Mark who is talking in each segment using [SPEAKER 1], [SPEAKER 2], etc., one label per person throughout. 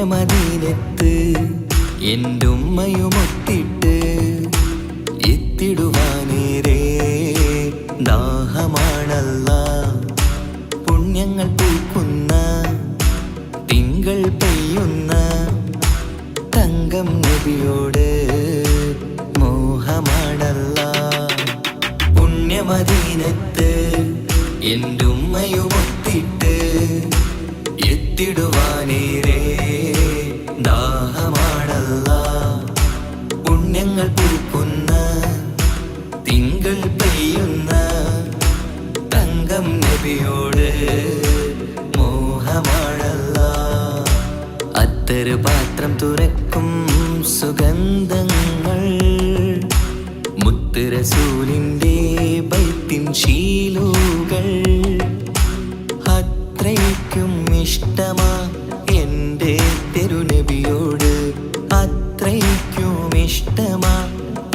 [SPEAKER 1] പുണ്യമദീനത്ത് എന്റുമ്മയുമൊത്തിട്ട് എത്തിടുവാനേറെ ദാഹമാണല്ലാ. പുണ്യങ്ങൾ പൂക്കുന്ന തിങ്കൾ പെയ്യുന്ന തങ്കം നബിയോട് മോഹമാണല്ലാ. പുണ്യമദീനത്ത് എന്റുമ്മയുമൊത്തിട്ട് എത്തിടുവാനേറെ ദാഹമാണല്ലാ. പുണ്യങ്ങൾ പൂക്കുന്ന തിങ്കൾ പെയ്യുന്ന തങ്കം നബിയോട് മോഹമാണല്ലാ. അത്തറ് പാത്രം തുറക്കും സുഗന്ധങ്ങൾ മുത്ത് റസൂലിന്റെ ബൈത്തിൻ ശീലുകൾ. അത്രയ്ക്കും ഇഷ്ടമാ എൻ്റെ തിരുനബിയോട്, അത്രയ്ക്കും ഇഷ്ടമാ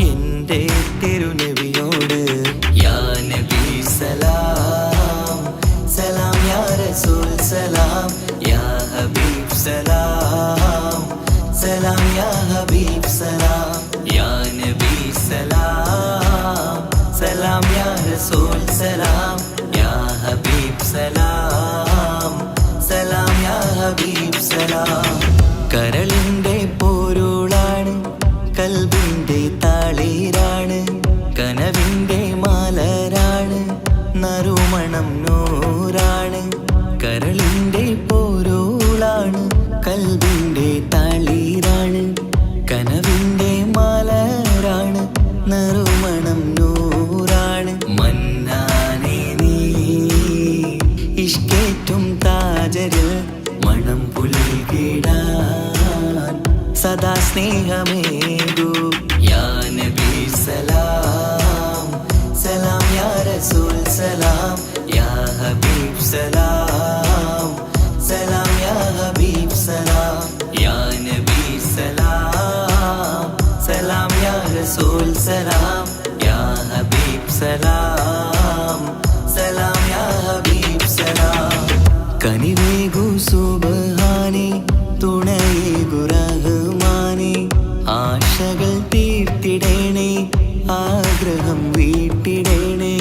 [SPEAKER 1] എൻ്റെ തിരുനബിയോട്. യാ നബി സലാം സലാം, യാ റസൂൽ സലാം, യാ ഹബീബ് സലാം സലാം, യാ ഹബീബ് സലാം, യാ നബി സലാം സലാം, യാ റസൂൽ സലാം, യാ ഹബീബ് സലാം സലാം, യാ ഹബീബ് സലാം. കരളിൻ്റെ പോരുളാണ്, കൽബിൻ്റെ താളീരാണ്, കനവിൻ്റെ മാലരാണ്, നറുമണം നൂറാണ്. കരളിൻ്റെ പോരുളാണ്, കൽബിൻ്റെ താളീരാണ്, കനവിൻ്റെ മാലരാണ്, നറുമണം നൂറാണ്. മന്നാനേ നീ ഇഷ്കേറ്റും താജരിൽ മണം പുൽകിടാൻ സദാ സ്നേഹമേകൂ. യാ നബി സലാം സലാം, യാ റസൂൽ സലാം, യാ ഹബീബ് സലാം സലാം, യാ ഹബീബ് സലാം, യാ നബി സലാം സലാം, യാ റസൂൽ സലാം, യാ ഹബീബ് സലാം സലാം, യാ ഹബീബ് സലാം. കനിവേകു സുബ്ഹാനേ, തുണയേകു റഹ്മാനേ, ആശകൾ തീർത്തിടേണേ, ആഗ്രഹം വീട്ടിടേണേ.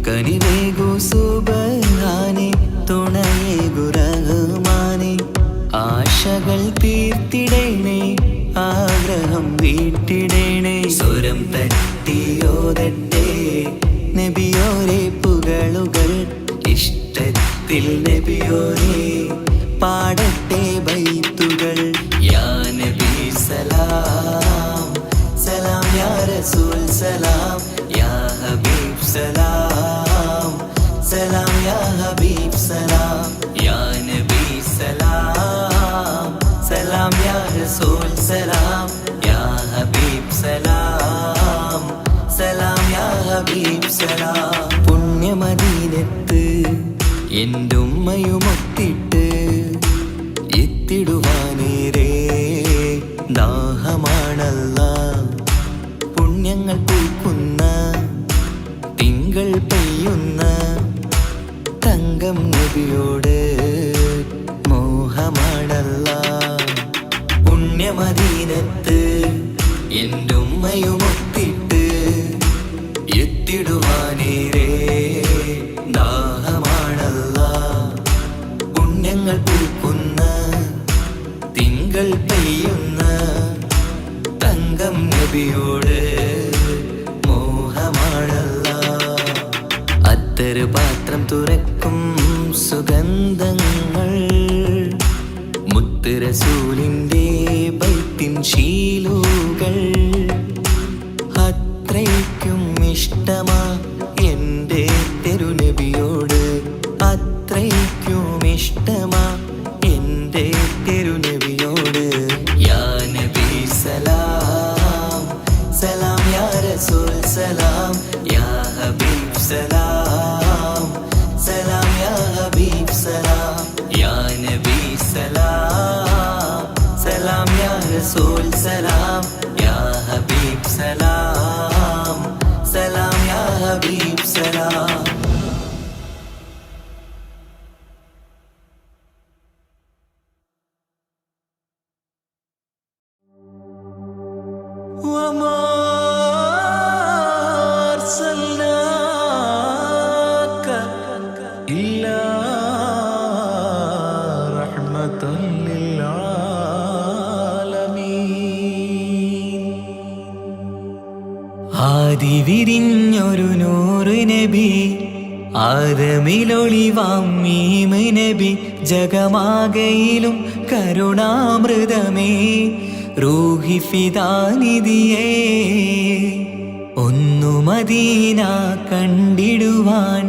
[SPEAKER 1] കനിവേകു സുബ്ഹാനേ, തുണയേകു റഹ്മാനേ, ആശകൾ തീർത്തിടേണേ, ആഗ്രഹം വീട്ടിടേണേ. സ്വരം തട്ടിയോതട്ടെ നബിയോരെ പുകളുകൾ, ഇഷ്ടത്തിൽ നബിയോരെ പാടട്ടെ ബൈത്തുകൾ. യാ നബി സലാം സലാം, യാ റസൂൽ സലാം, യാ ഹബീബ് സലാം സലാം, യാ ഹബീബ് സലാം, യാ നബി സലാം സലാം, യാ റസൂൽ സലാം, യാ ഹബീബ് സലാം സലാം, യാ ഹബീബ് സലാം. പുണ്യമദീനത്ത് എന്റുമ്മയുമൊത്തിട്ട് എത്തിടുവാനേറെ ദാഹമാണല്ലാ. പുണ്യങ്ങൾ പൂക്കുന്ന തിങ്കൾ പെയ്യുന്ന തങ്കം നബിയോട് മോഹമാണല്ലാ. പുണ്യമദീനത്ത് എന്റുമ്മയുമൊത്തിട്ട് എത്തിടുവാനേറെ ദാഹമാണല്ലാ. പുണ്യങ്ങൾ പൂക്കുന്ന തിങ്കൾ പെയ്യുന്ന തങ്കം നബിയോട് മോഹമാണല്ലാ. അത്തറ് പാത്രം തുറക്കും സുഗന്ധങ്ങൾ മുത്ത് റസൂലിന്റെ ബൈത്തിൻ ശീലുകൾ. അത്രയ്ക്കും ഇഷ്ടമാ എൻ്റെ തിരുനബിയോട്, അത്രയ്ക്കും ഇഷ്ടമാ എൻ്റെ തിരുനബിയോട്. യാ നബി സലാം സലാം, യാ റസൂൽ സലാം, യാ ഹബീബ് സലാം സലാം, യാ ഹബീബ് സലാം, യാ നബി സലാം സലാം, യാ റസൂൽ സലാം, യാ ഹബീബ് സലാം സലാം, യാ ഹബീബ് സലാം. നബി ആദമിലൊളിവാം മീമ് നബി ജഗമാകയിലും കരുണാമൃതമേ റൂഹി ഫിദാനിധിയേ ഒന്നു മദീന കണ്ടിടുവാൻ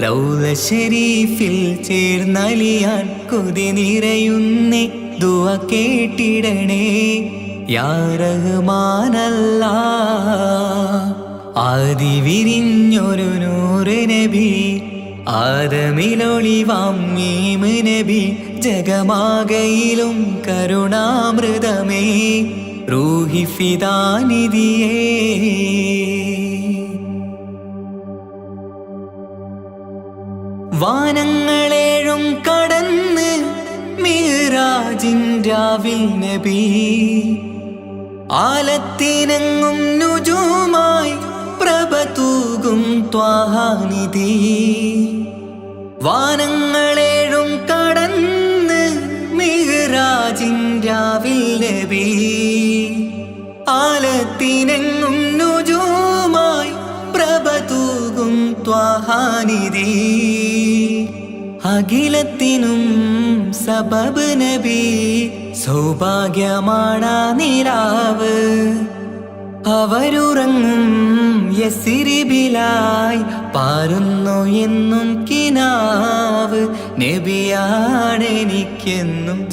[SPEAKER 1] റൗള ശരീഫിൽ ചേർന്നലിയാൻ കൊതി നിറയുന്നേ ദുആ കേട്ടിടണേ യാ റഹ്മാനല്ലാഹ് ആദി വിരിഞ്ഞൊരു നൂറ് നബി ആദമിലൊളിവാം മീമ് നബി ജഗമാകയിലും കരുണാമൃതമേ റൂഹി ഫിദാനിധിയേ വാനങ്ങളേഴും കടന്ന് മിഹ്റാജിൻ രാവിൽ നബി ആലത്തിനെങ്ങും നുജൂമായി പ്രഭ തൂകും ത്വാഹാനിധി വാനങ്ങളേഴും കടന്ന് മിഹ്റാജിൻ രാവിൽ നബി ആലത്തിനെങ്ങും നുജൂമായി പ്രഭ തൂകും ത്വാഹാനിധി അഖിലത്തിനും സബബ് നബി സൗഭാഗ്യമാണാ നിലാവ് അവരുറങ്ങും യസിരിബിലായി പാരുന്നു എന്നും കിനാവ് നബിയാണെനിക്കെന്നും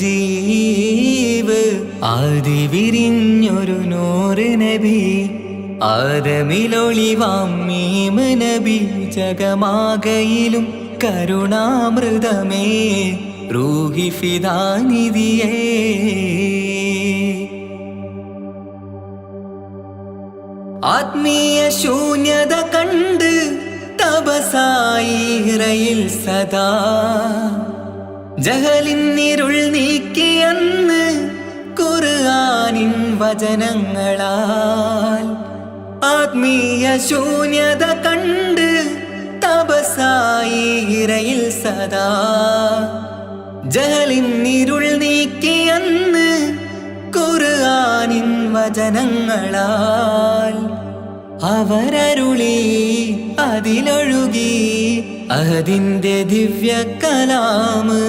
[SPEAKER 1] ജീവ് ആദി വിരിഞ്ഞൊരു നൂറ് നബി ആദമിലൊളിവാം മീമ് നബി ജഗമാകയിലും കരുണാമൃതമേ റൂഹി ഫിദാനിധിയേ ആത്മീയ ശൂന്യത കണ്ട് തപസായി ഇറയിൽ സദാ ജഹലിന്നിരുൾ നീക്കിയന്ന് ഖുർആനിൻ വചനങ്ങളാൽ ആത്മീയ ശൂന്യത കണ്ട് തപസായി ഇറയിൽ സദാ ജഹലിന്നിരുൾ നീക്കിയന്ന് ഖുർആനിൻ വചനങ്ങളാൽ അവരരുളി അതിലൊഴുകി അതിൻ്റെ ദിവ്യ കലാമ്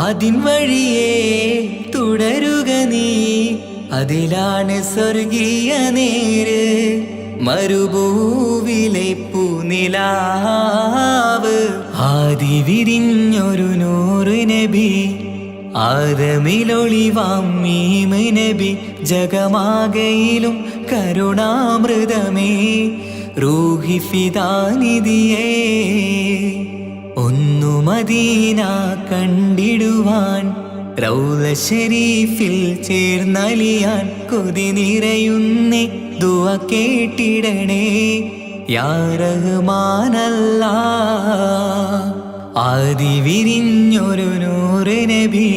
[SPEAKER 1] അതിൻ വഴിയേ തുടരുക നീ അതിലാണ് സ്വർഗീയ നേര് മരുഭൂവിലെ പൂനിലാവ് ആദി വിരിഞ്ഞൊരു നൂറ് നബി ആദമിലൊളിവാം മീമ് നബി ജഗമാകയിലും കരുണാമൃതമേ റൂഹി ഫിദാനിധിയേ ഒന്നു മദീന കണ്ടിടുവാൻ റൗള ശരീഫിൽ ചേർന്നലിയാൻ കൊതി നിറയുന്നേ ദുആ കേട്ടിടണേ യാ റഹ്മാനല്ലാഹ് ആദി വിരിഞ്ഞൊരു നൂറ് നബി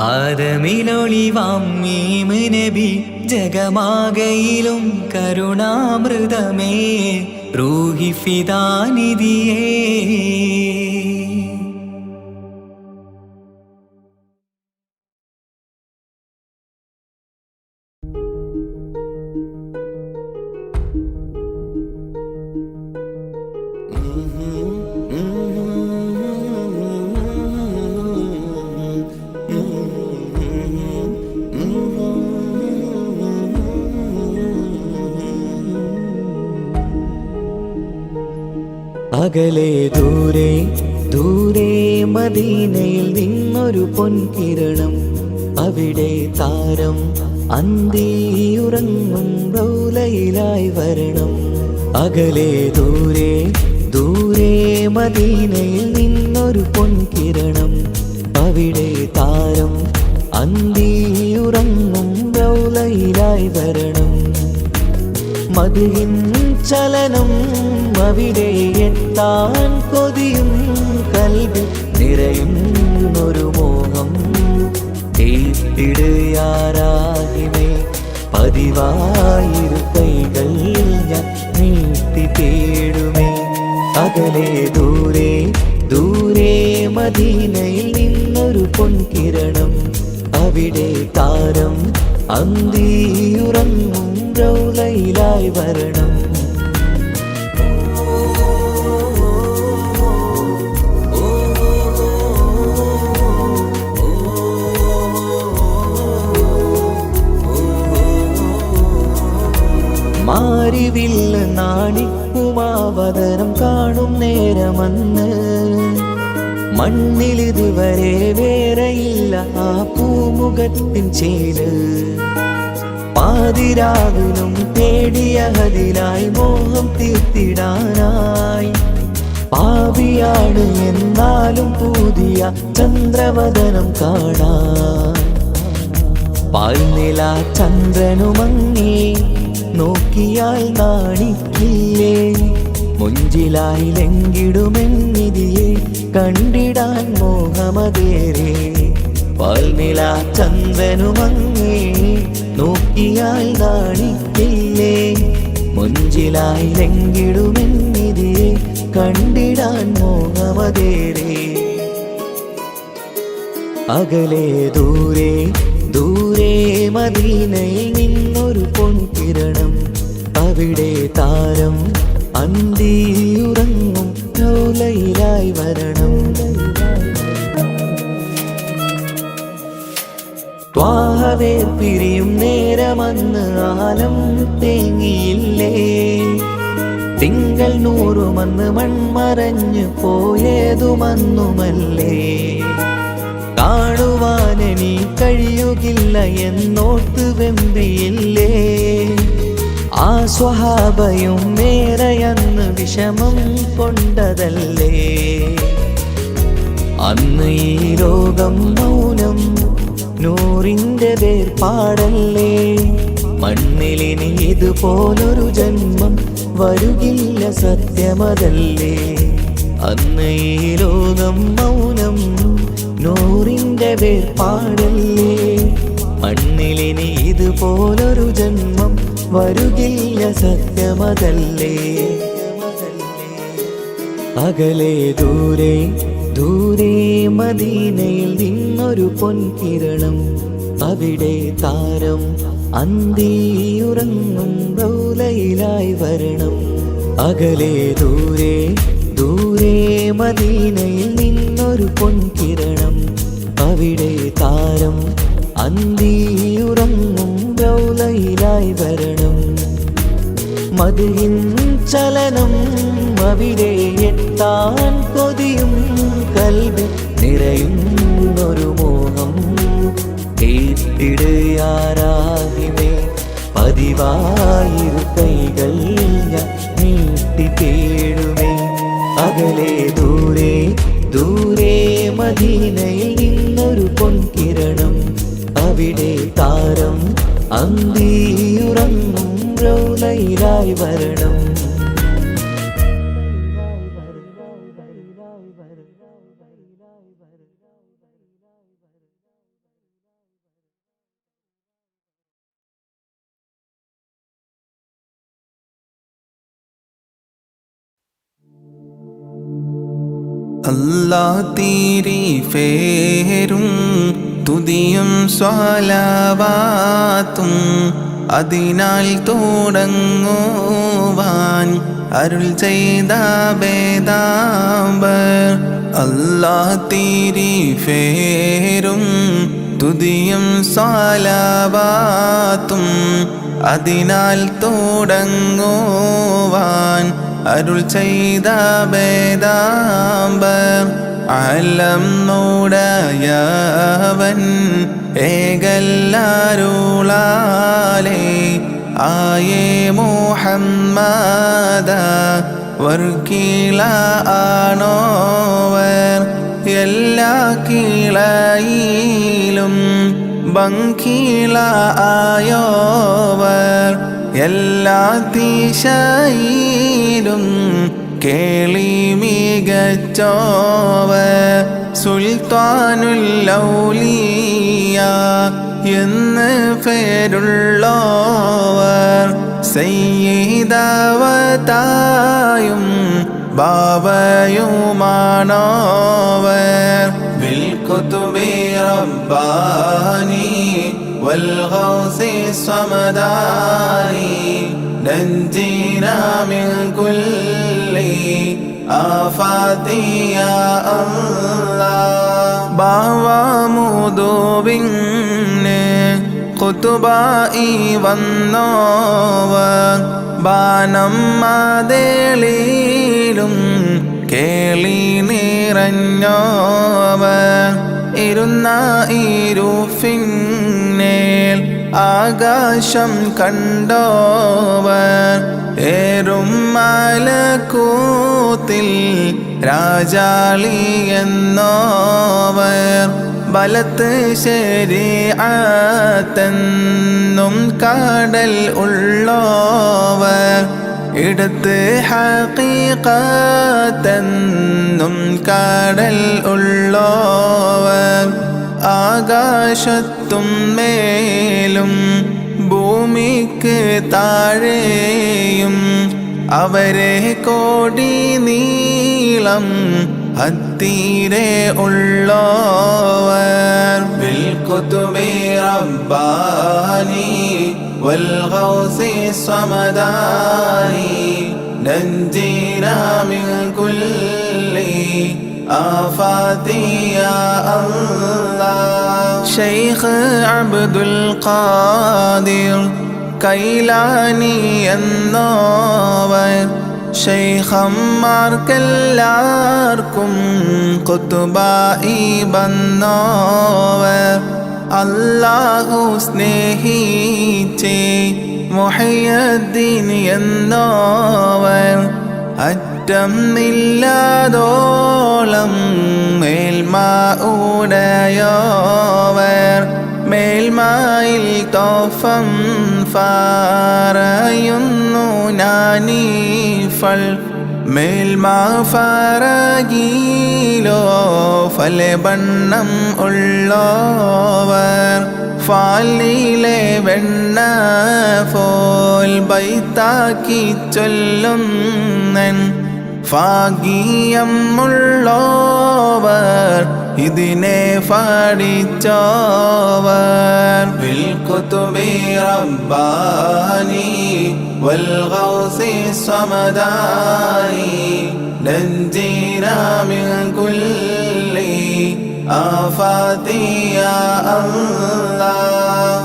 [SPEAKER 1] ആദമിലൊളിവാം മീമ് നബി ജഗമാകയിലും കരുണാമൃതമേ റൂഹി ഫിദാനിധിയേ അകലെ ദൂരെ ദൂരെ മദീനയിൽ നിന്നൊരു പൊൻകിരണം അവിടെ താരം അന്തിയുറങ്ങും റൗലയിലായി വരണം അകലെ ദൂരെ ദൂരെ മദീനയിൽ നിന്നൊരു പൊൻകിരണം അവിടെ താരം അന്തിയുറങ്ങും റൗലയിലായി വരണം മദിഹിൻ ചലനം അവിടെ എത്താൻ കൊതിയും കൽബിൽ നിറയുന്നൊരു മോഹം തീർത്തിടുയാരാകിമേ പതിവായിരു കൈകൾ ഞാൻ നീട്ടി തേടുമേ അകലെ ദൂരെ ദൂരെ മദീനയിൽ നിന്നൊരു പൊൻകിരണം അവിടെ താരം അന്തിയുറങ്ങും റൗലയിലായി വരണം പാദം കാണും നേരമന്ന് മണ്ണിലിതുവരെ വേറെയില്ല ആ പൂമുഖത്തിൻ ചേല്. പാതിരാവിലും തേടിയ ഹദിലായി മോഹം തീർത്തിടാനായി പാപിയാണ് എന്നാലും പുതിയ ചന്ദ്രവദനം കാണാൻ. പാൽനില ചന്ദ്രനുമങ്ങി നോക്കിയാൽ നാണിക്കില്ലേ മുഞ്ചിലായി ലംഘിടുമെന്നിതിയെ കണ്ടിടാൻ മോഹമതേറെ. പാൽനില ചന്ദ്രനുമങ്ങി നോക്കിയാൽ നാണിക്കില്ലേ മുഞ്ചിലായി ലംഘിടുമെന്നിതിയെ കണ്ടിടാൻ മോഹമതേറെ. അകലെ ദൂരെ ദൂരെ മദീനയിൽ നിന്നൊരു പൊൻകിരണം. അവിടെ താരം അന്തിയുറങ്ങും റൗളയിലായി വരണം. ത്വാഹവേ പിരിയും നേരമന്ന് ആലം തേങ്ങിയില്ലേ തിങ്കൾ നൂറുമന്ന് മൺമറഞ്ഞു പോയതുമന്നുമല്ലേ. കാണുവാനെനി കഴിയുകില്ല എന്നോർത്ത് വെമ്പിയില്ലേ ആ സ്വഹാബയും മേറയന്ന് വിഷമം കൊണ്ടതല്ലേ. അന്ന് ഈ ലോകം മൗനം നൂറിൻ്റെ വേർപാടല്ലേ. മണ്ണിലിനി ഇതുപോലൊരു ജന്മം വരുകില്ല സത്യമതല്ലേ. അന്ന് ഈ ലോകം മൗനം നൂറിൻ്റെ വേർപാടല്ലേ. മണ്ണിലിനി ഇതുപോലൊരു ജന്മം വരുകില്ല സത്യമതല്ലേ. അകലെ ദൂരെ ദൂരെ മദീനയിൽ നിന്നൊരു പൊൻകിരണം. അവിടെ താരം അന്തിയുറങ്ങും റൗളയിലായി വരണം. അകലെ ദൂരെ ദൂരെ മദീനയിൽ നിന്നൊരു പൊൻകിരണം. അവിടെ താരം അന്തിയുറങ്ങും റൗളയിലായി വരണം. മദിഹിൻ ചലനം അവിടെ എത്താൻ കൊതിയും കൽബിൽ നിറയുന്നൊരു മോഹം. കേട്ടിടുയാരാഹിമേ പതിവായിരു കൈകൾ ഞാൻ നീട്ടി തേടുമേ. അകലെ ദൂരെ ദൂരെ മദീനയിൽ നിന്നൊരു പൊൻകിരണം. അവിടെ താരം അന്തിയുറങ്ങും റൗളയിലായി വരണം.
[SPEAKER 2] അല്ലാഹ് തീരി ഫേരും തുതിയും സ്വലാവാത്തും അതിനാൽ തുടങ്ങുവാൻ അരുൾ ചെയ്ത വേദാംബർ. അല്ലാഹ് തീരി ഫേരും തുതിയും സ്വലാവാത്തും അതിനാൽ തുടങ്ങുവാൻ അരുൾ ചെയ്ത വേദാംബർ. അലം നോടയവൻ ഏകല്ലാരുളാലേ ആയേ മുഹമ്മദ വർക്കീള ആണോവർ. എല്ലാ കീളയിലും ബങ്കീള ആയോവർ. എല്ലാ ദിശയിലും കേളി മികച്ചോവർ. സുൽത്താനുൽ ഔലിയ എന്ന് പേരുള്ളോവർ. സയ്യിദവതായും ബാബയുമാണോവർ. ബിൽ കുതുബി റബ്ബാനി വൽ ഗൗസി സമദാനി നഞ്ജിനാ മിൻ കുല്ലി ആഫാതി യാ അല്ലാഹ്. ബാവമുദുവിന് ഖുതുബായി വന്നോവർ. ബാനം മാതേളിയിലും കേളി നിറഞ്ഞോവർ ഇരുന്ന ഇരുഫിന്നേൽ ആകാശം കണ്ടോവർ ഏറും മലക്കൂത്തിൽ രാജാളി എന്നോവർ ബലത്ത് ശരീഅത്തെന്നും കടൽ ഉള്ളോവർ ഇടത്ത് ഹഖീഖത്തെന്നും കടൽ ഉള്ളോവർ ആകാശത്തും മേലും ഭൂമിക്ക് താഴെയും അവരെ കോടി നീളം ഹത്തീരെ ഉള്ളോവർ ബിൽ കുതുബി റബ്ബാനി വൽ ഗൗസി സമദാനി നഞ്ജീനാ മിൻ കുല്ലി ആഫാതി യാ അല്ലാഹ് ശൈഖ് അബ്ദുൽ ഖാദിർ കൈലാനി എന്നോവർ ശൈഖന്മാർക്കെല്ലാവർക്കും ഖുതുബായി വന്നോവർ അല്ലാഹു സ്നേഹിച്ചേ മുഹയ്യദ്ദീൻ എന്നോവർ അറ്റം ഇല്ലാതോളം മേൽമ ഉടയോവർ മേൽമായിൽ തോഫം ഫാറയുന്നു നാനീഫൾ മേൽമ ഫാറഗീലോ ഫലബണ്ണം ഉള്ളോവർ ഫാലിലെ വെണ്ണ ഫോൽ ബൈത്താക്കി ചൊല്ലുന്നൻ ഫാഗിയം ഉള്ളോവർ ഇതിനെ ഫാടിച്ചോവർ ബിൽ കുതുബി റബ്ബാനി വൽ ഗൗസി സമദാനി നഞ്ജീനാ മിൻ കുല്ലി ആഫാതി യാ അല്ലാഹ്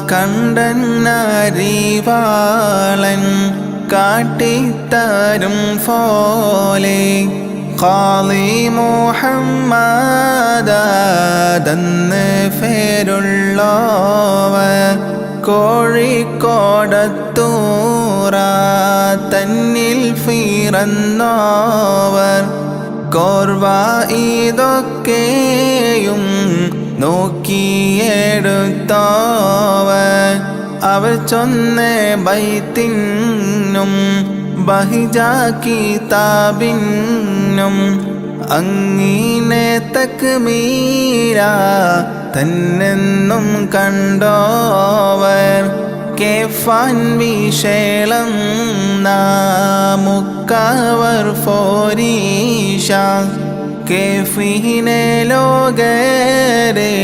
[SPEAKER 2] കണ്ടന്നരിവാളൻ കാട്ടിത്തരും പോലെ ഖാളി മുഹമ്മദാദെന്ന് പേരുള്ളോവർ കോഴിക്കോടത്തൂറ തന്നിൽ ഫിറന്നോവർ കോർവ ഇതൊക്കെയും നോക്കിയെടുത്തോവർ അവർ ചൊന്ന ബൈത്തിനും ബഹിജ കിതാബിനും അങ്ങിനെ തക്മീര തന്നെന്നും കണ്ടോവർ കേഫാൻ വിശേളം നാമുക്കവർ ഫോരീഷ കേഫിനെ ലോകരെ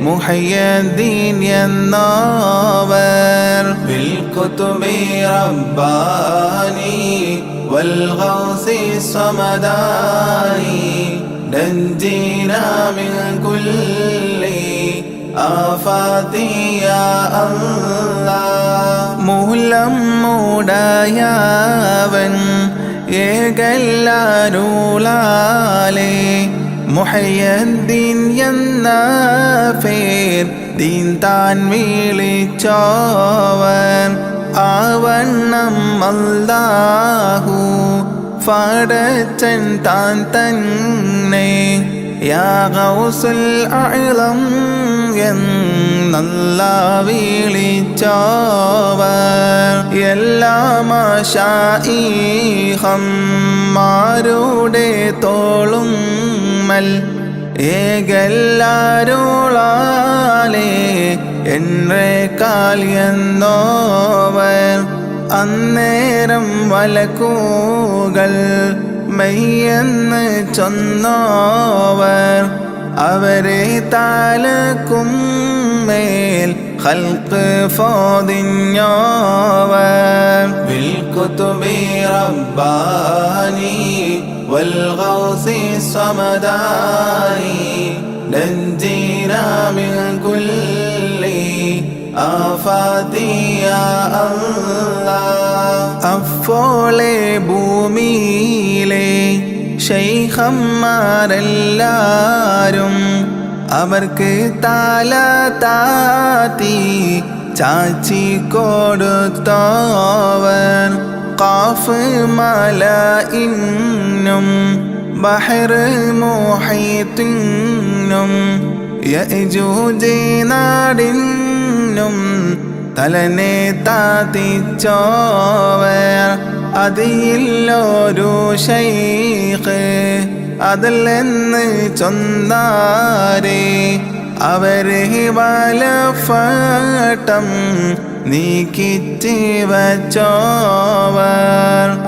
[SPEAKER 2] മുഹയ്യദ്ദീൻ എന്നോവർ ബിൽ കുതുബി റബ്ബാനി വൽ ഗൗസി സമദാനി നഞ്ജീനാ മിൻ കുല്ലി ആഫാതി യാ അല്ലാഹ് മൂലം മൂടയാവൻ ഏകല്ലാരുളാലേ മുഹയ്യദ്ദീൻ എന്ന പേർ ദീൻ താൻ വിളിച്ചോവർ ആവണ്ണം അല്ലാഹു ഫടച്ചൻ താൻ തന്നെ യാ ഗൗസുൽ അഅ്ലം എന്നല്ല വിളിച്ചോവർ എല്ലാ മശായിഖന്മാരുടെ തോളും മൽ ഏകല്ലാരുളാലേ എന്നേക്കാൾ എന്നോവർ അന്നേരം വലക്കൂകൾ മെയ്യെന്ന് ചൊന്നോവർ അവരെ താലക്കും മേൽ ഖൽഖ് ഫോദിഞ്ഞോവർ ബിൽ കുതുബി റബ്ബാനി വൽ ഗൗസി സമദാനി നഞ്ജീനാ മിൻ കുല്ലി ആഫാതി യാ അല്ലാഹ് അപ്പോളെ ഭൂമിയിലെ ശൈഖന്മാരെല്ലാരും അവർക്ക് തല താത്തി ചാച്ചി കൊടുത്തോവർ ഖാഫ് മലഇന്നും ബഹർ മുഹീത്തിനും യഅജൂജ് നാടിനും തലനെ താത്തിച്ചോവർ അതിലൊരു ശൈഖ് അതിലെന്ന് ചൊന്നാരേ അവരെ വലഫട്ടം നീക്കിച്ച് വച്ചോവർ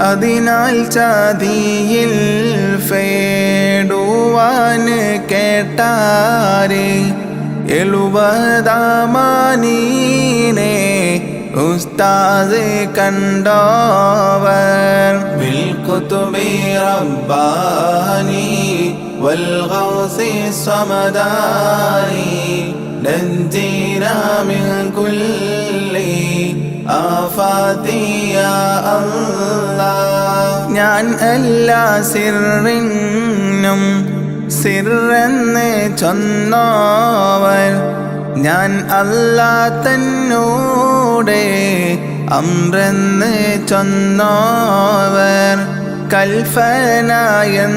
[SPEAKER 2] അതിനാൽ ചതിയിൽ ഫേടുവാൻ കേട്ടാരേ 70 ഉസ്താദ് കണ്ടോവർ ബിൽകുതുബി റബ്ബാനി വൽഗൗസി സമദാനി നഞ്ജീനാ മിൻ കുല്ലി ആഫാതി യാ അല്ലാഹ് ഞാൻ എല്ലാ സിറിനും സിറെന്ന് ചൊന്നോവർ ഞാൻ അല്ലാ തന്നോടെ അമ്രെന്ന് ചൊന്നോവർ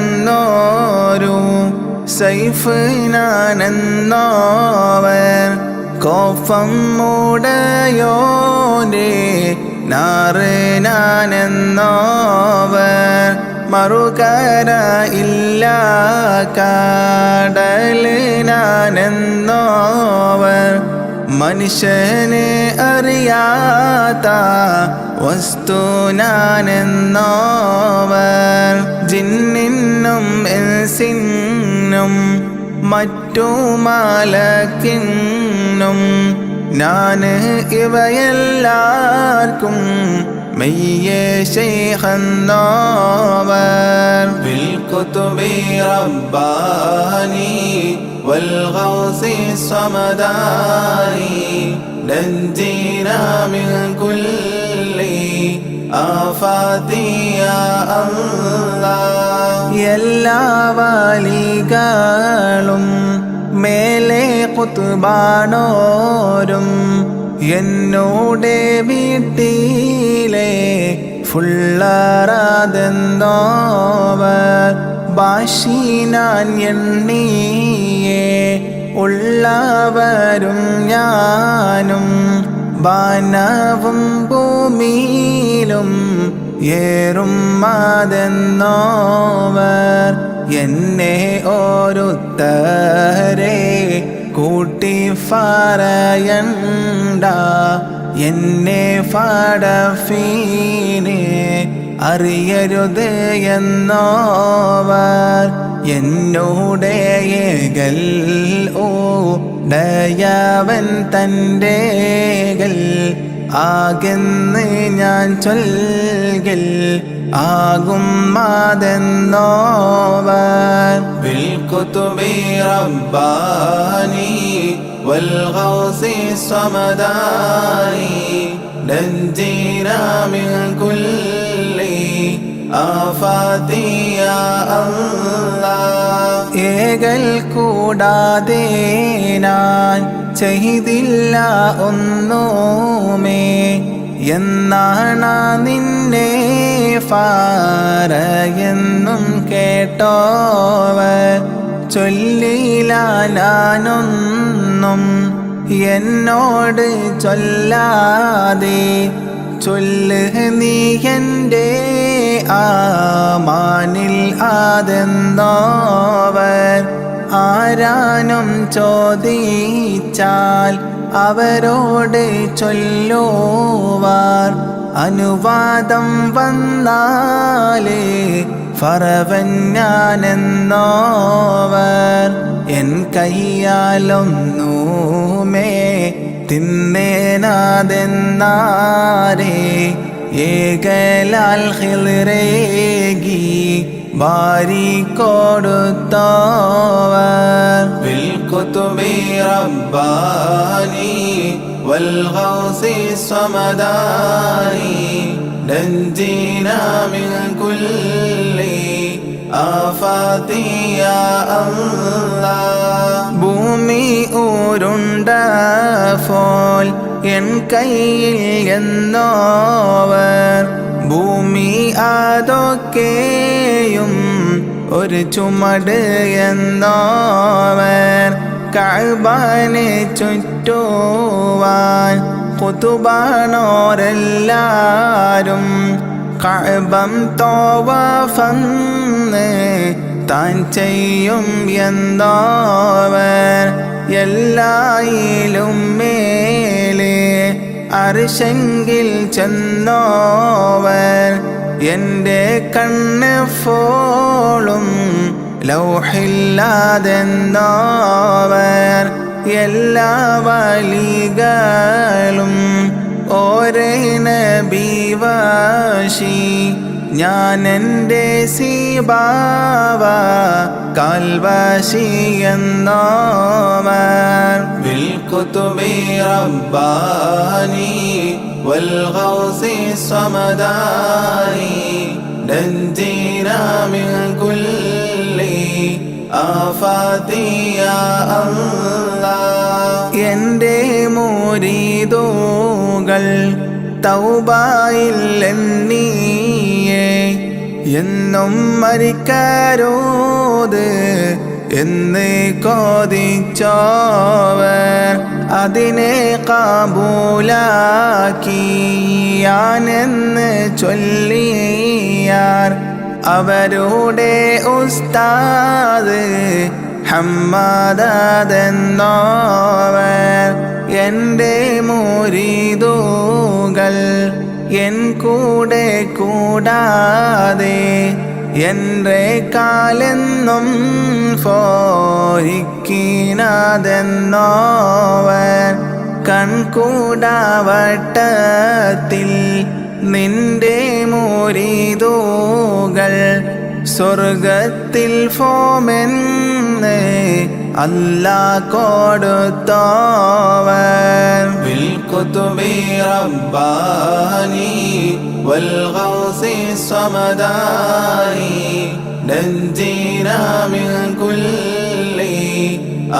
[SPEAKER 2] കൽഫനായെന്നോരു സൈഫ് ഞാനെന്നോവർ കോഫം മൂടയോനെ നാറ് ഞാനെന്നോവർ മറുകര ഇല്ല കാടല് ഞാനെന്നോവർ മനുഷ്യനെ അറിയാത്ത വസ്തു ഞാനെന്നോവർ ജിന്നിനും ഇൻസിനും മറ്റു മലക്കിനും ഞാൻ ഇവയെല്ലാവർക്കും മെയ്യേ ശൈഖെന്നോവർ ബിൽകുതുബി റബ്ബാനി വൽഗൗസി സമദാനി നഞ്ജീനാ മിൻ കുല്ലി ആഫാതി യാ അല്ലാഹ് എല്ലാ വലികളും മേലെ ഖുത്ബാനോരും എന്നോടെ വീട്ടിലെ ഫുള്ളറാതെന്നോവർ ബാഷിനാൻ എണ്ണിയേ ഉള്ളവരും ഞാനും ബാനവും ഭൂമിയിലും ഏറും മാതെന്നോവർ എന്നെ ഓരുത്തരെ കൂട്ടി പറയണ്ട എന്നെ ഫടഫീനെ അറിയരുത് എന്നോവർ എന്നോടെ ഏകൽ ഓ ഡയവൻ തൻ്റെകൾ ആകെന്ന് ഞാൻ ചൊൽകൽ ആകും മാതെന്നോവർ ബിൽകുതുബി റബ്ബാനി വൽഗൗസി സമദാനി നഞ്ജീനാ മിൻ കുല്ലി ആഫാതി യാ അല്ലാഹ് ഏകൽ കൂടാതെ ഞാൻ ചെയ്തില്ല ഒന്നുമേ എന്നാണ് നിന്നെ ഫാറയെന്നും കേട്ടോവർ ചൊല്ലില്ല ഞാനൊന്നും എന്നോട് ചൊല്ലാതെ ചൊല്ല് നീ എൻ്റെ ആമാനിൽ ആതെന്നോവർ ആരാനും ചോദിച്ചാൽ അവരോട് ചൊല്ലുവാർ അനുവാദം വന്നാലേ ഫറവൻ ഞാനെന്നോവർ എൻ കയ്യാലൊന്നുമേ തിന്നേനാതെന്നാരേ ഏകലാൽ ഖിൽറേകി ബാരി കൊടുത്തോവർ ബിൽകുതുബി റബ്ബാനി വൽഗൗസി സമദാനി نجينا من كل آفات يا الله ഭൂമി ഉരുണ്ടപ്പോൾ എൻ കയ്യിൽ എന്നോവർ ഭൂമി അതൊക്കെയും ഒരു ചുമട് എന്നോവർ കഅബനെ ചുറ്റുവാൻ ഖുതുബാനോരെല്ലാരും കഅബം തവാഫന്ന് താൻ ചെയ്യും എന്നോവർ എല്ലായിലും മേലെ അർശെങ്കിൽ ചെന്നോവർ എൻ്റെ കണ്ണ് ഫോളും ലൗഹില്ലാതെന്നോവർ എല്ലാ വലികളും ഓരേ നബിവാശി ഞാൻ എൻ്റെ സീബാവ കാൽവാശി എന്നോവർ ബിൽകുതുബി റബ്ബാനി വൽഗൗസി സമദാനി നഞ്ജീനാ മിൻ കുല്ലി ആഫാതി യാ അല്ലാഹ് എൻ്റെ മുരീദുകൾ തൗബയിൽ എണ്ണിയേ എന്നും മരിക്കരുത് എന്ന് കൊതിച്ചോവർ അതിനെ കബൂലാക്കിയാനെന്ന് ചൊല്ലിയാർ അവരുടെ ഉസ്താദ് ഹമ്മാദെന്നോവർ എൻ്റെ മുരീദുകൾ എൻ കൂടെ കൂടാതെ എൻ്റെ കാലെന്നും ഫോഹിക്കിനാതെന്നോവർ കൺകൂടാവട്ടത്തിൽ നിന്റെ മുരീദുകൾ സ്വർഗത്തിൽ ഫോമെന്ന് അല്ലാ കൊടുത്തോവർ ബിൽകുതുബി റബ്ബാനി വൽഗൗസി സമദാനി നഞ്ജീനാ മിൻ കുല്ലി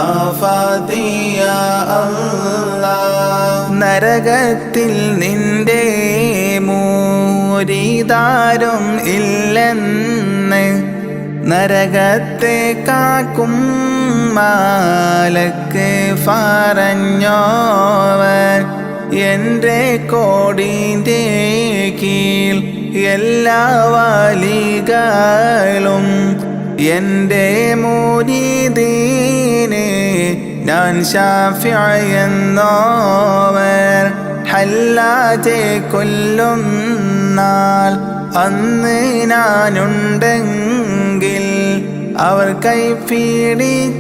[SPEAKER 2] ആഫാതി യാ അല്ലാഹ് നരകത്തിൽ നിന്റെ മൂരിദാരും ഇല്ലെന്ന് നരകത്തെ കാക്കും മാലക്ക് പറഞ്ഞോവർ എൻ്റെ കോടിൻ്റെ കീൽ എല്ലാ വലികളും എൻ്റെ മുരീദീനെ ഞാൻ ശാഫിഅ എന്നോവർ ഹല്ലാജെ കൊല്ലും നാൾ അന്ന് ഞാനുണ്ടെങ്കിൽ അവർ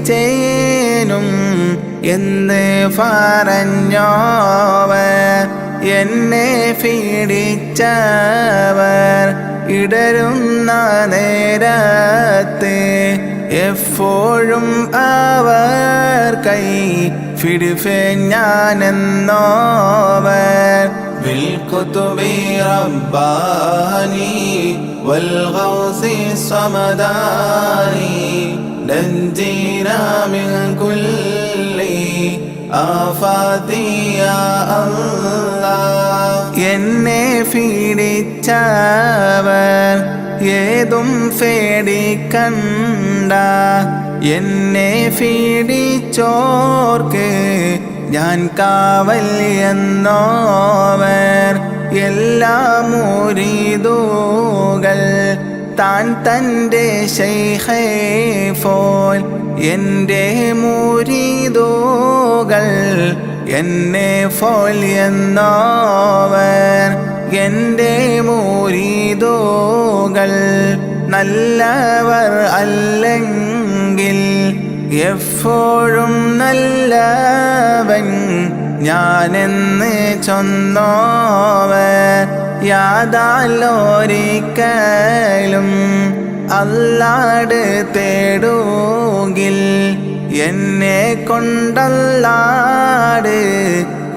[SPEAKER 2] കൈപിടിച്ചേനും എന്ന് പറഞ്ഞോവർ എന്നെ പീഡിച്ചവർ ഇടരുന്ന നേരത്ത് എപ്പോഴും അവർ കൈ പിടിപ്പേ ഞാനെന്നോവർ ബിൽകുതുബി റബ്ബാനി വൽഗൗസി സമദാനി നഞ്ജീനാ മിൻ കുല്ലി ആഫാതി യാ അല്ലാഹ് എന്നെ പീഡിച്ചവർ ഏതും പേടിക്കണ്ട എന്നെ പീഡിച്ചോർക്ക് ഞാൻ കാവൽ എന്നോവർ എല്ലാ മുരീദുകൾ താൻ തൻ്റെ ശൈഖേ പോൽ എൻ്റെ മുരീദുകൾ എന്നെ പോൽ എന്നോവർ എൻ്റെ മുരീദുകൾ നല്ലവർ അല്ലെങ്കിൽ എപ്പോഴും നല്ലവൻ ഞാനെന്ന് ചൊന്നോവർ യാതാലൊരിക്കലും അല്ലാട് തേടുകിൽ എന്നെ കൊണ്ടല്ലാട്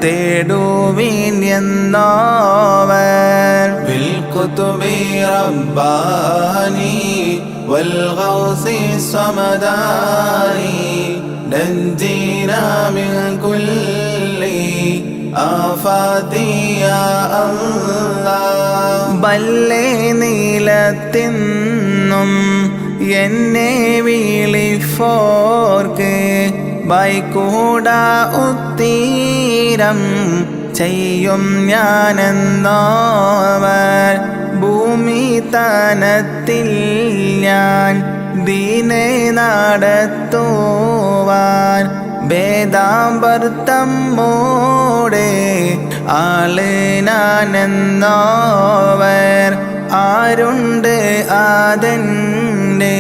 [SPEAKER 2] തേടുവിൻ എന്നോവർ
[SPEAKER 3] بالقطب رباني والغوث الصمداني نجينا من كل آفات يا الله
[SPEAKER 2] ബല്ലേ നീലത്തിന്നും എന്നെ വിളിഫോർക്ക് ബൈക്കൂട ഉത്തീരം ചെയ്യും ഞാനെന്നോവർ ഭൂമി തനത്തിൽ ഞാൻ ദീനെ നടത്തുവാൻ ഭേദാമ്പർത്തമ്മോടെ ആള് ഞാനെന്നോവർ ആരുണ്ട് അതെൻ്റെ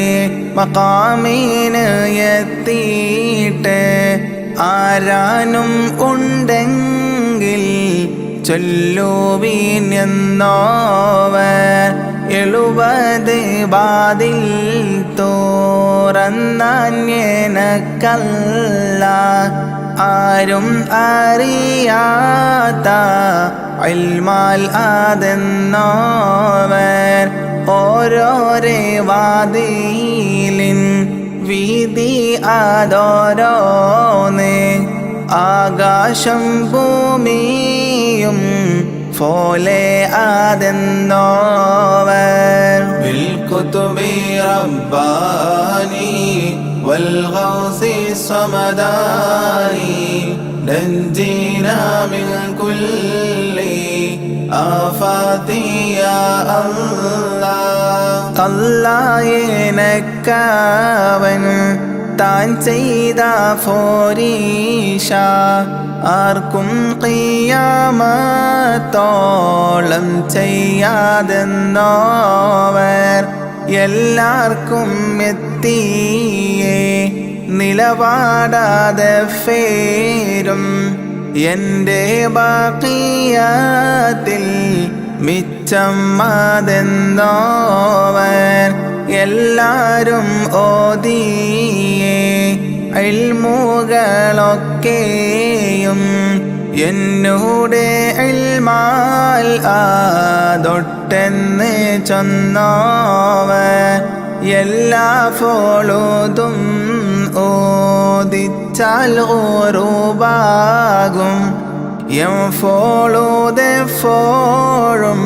[SPEAKER 2] മഖാമിന് എത്തിയിട്ട് ആരാനും ഉണ്ടെങ്കിൽ ചൊല്ലുവിൻ എന്നോവർ 70 വാതിൽ തുറന്നാൻ എനക്കല്ല ആരും അറിയാത്ത ഇൽമാൽ അതെന്നോവർ ഓരോരോ വാതിലിൻ വീതി അതോരോന്ന് ആകാശം ഭൂമിയും പോലെ അതെന്നോവർ
[SPEAKER 3] بالقطب رباني والغوث الصمداني نجينا من كل آفات يا الله
[SPEAKER 2] അല്ലാഹ്യനക്കവൻ താൻ ചെയ്ത ഫോരീഷ ആർക്കും ഖിയാമത്തോളം ചെയ്യാതെന്നോവർ എല്ലാവർക്കും എത്തിയേ നിലപാടാതെ ഫേരും എൻ്റെ ബാക്കിയാത്തിൽ മിച്ചം അതെന്നോവർ എല്ലാരും ഓതിയേ ഇൽമുകളൊക്കെയും എന്നോടെ ഇൽമാൽ ആതൊട്ടെന്ന് ചൊന്നോവർ എല്ലാ ഫോളുതും ഓദിച്ചാൽ ഓറുപാകും എപ്പോഴും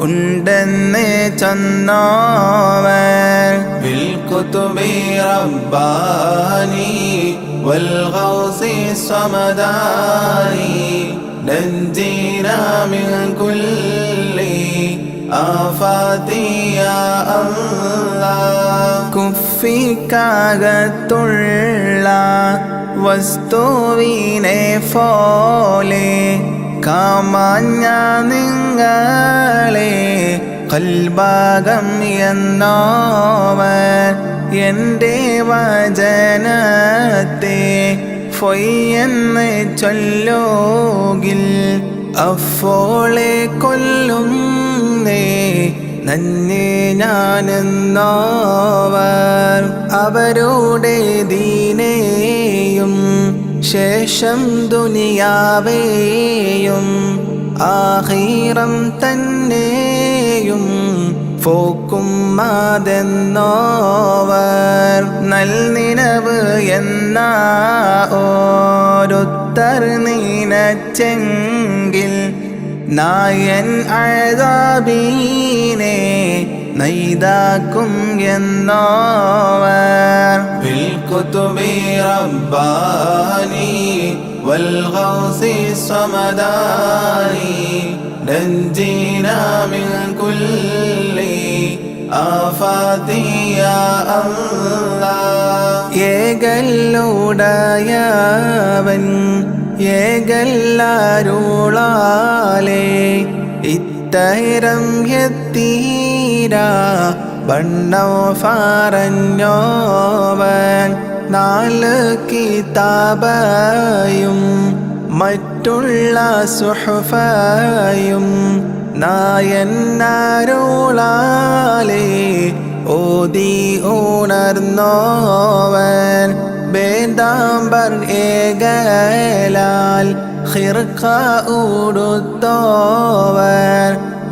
[SPEAKER 2] ഉണ്ടെന്ന് ചൊന്നോവർ
[SPEAKER 3] بالقطب رباني والغوث الصمداني نجينا من كل آفات يا الله
[SPEAKER 2] കുഫിക്കകത്തുള്ള വസ്തുവിനെ പോലെ കാമാഞ്ഞ നിങ്ങളെ കൽഭാഗം എന്നോവർ എൻ്റെ വചനത്തെ ഫൊയ്യെന്ന് ചൊല്ലോകിൽ അഫോളെ കൊല്ലുന്നേ നന്നെ ഞാനെന്നോവർ അവരുടെ ദീനേയും ശേഷം ദുനിയാവേയും ആഖിറം തന്നെയും ഫോക്കും അതെന്നോവർ നൽനിനവ് എന്ന ഓരോരുത്തർ നീനച്ചെങ്കിൽ നായൻ അഴാബീനെ നൈതാക്കും എന്നോവർ
[SPEAKER 3] بالقطب رباني والغوث الصمداني نجينا من كل آفات يا الله
[SPEAKER 2] ഏകല്ലുടയവൻ ഏകല്ലാരുളാലേ ഇത്തരം എത്തീര ബണ്ണോ പറഞ്ഞോവൻ 4 കിതാബയും മറ്റുള്ള സുഹഫയും നായന്നാരുളാലേ ഓതി ഉണർന്നോവൻ വേദാംബർ ഏകലാൽ ഹിർഖ ഉടുത്തോവർ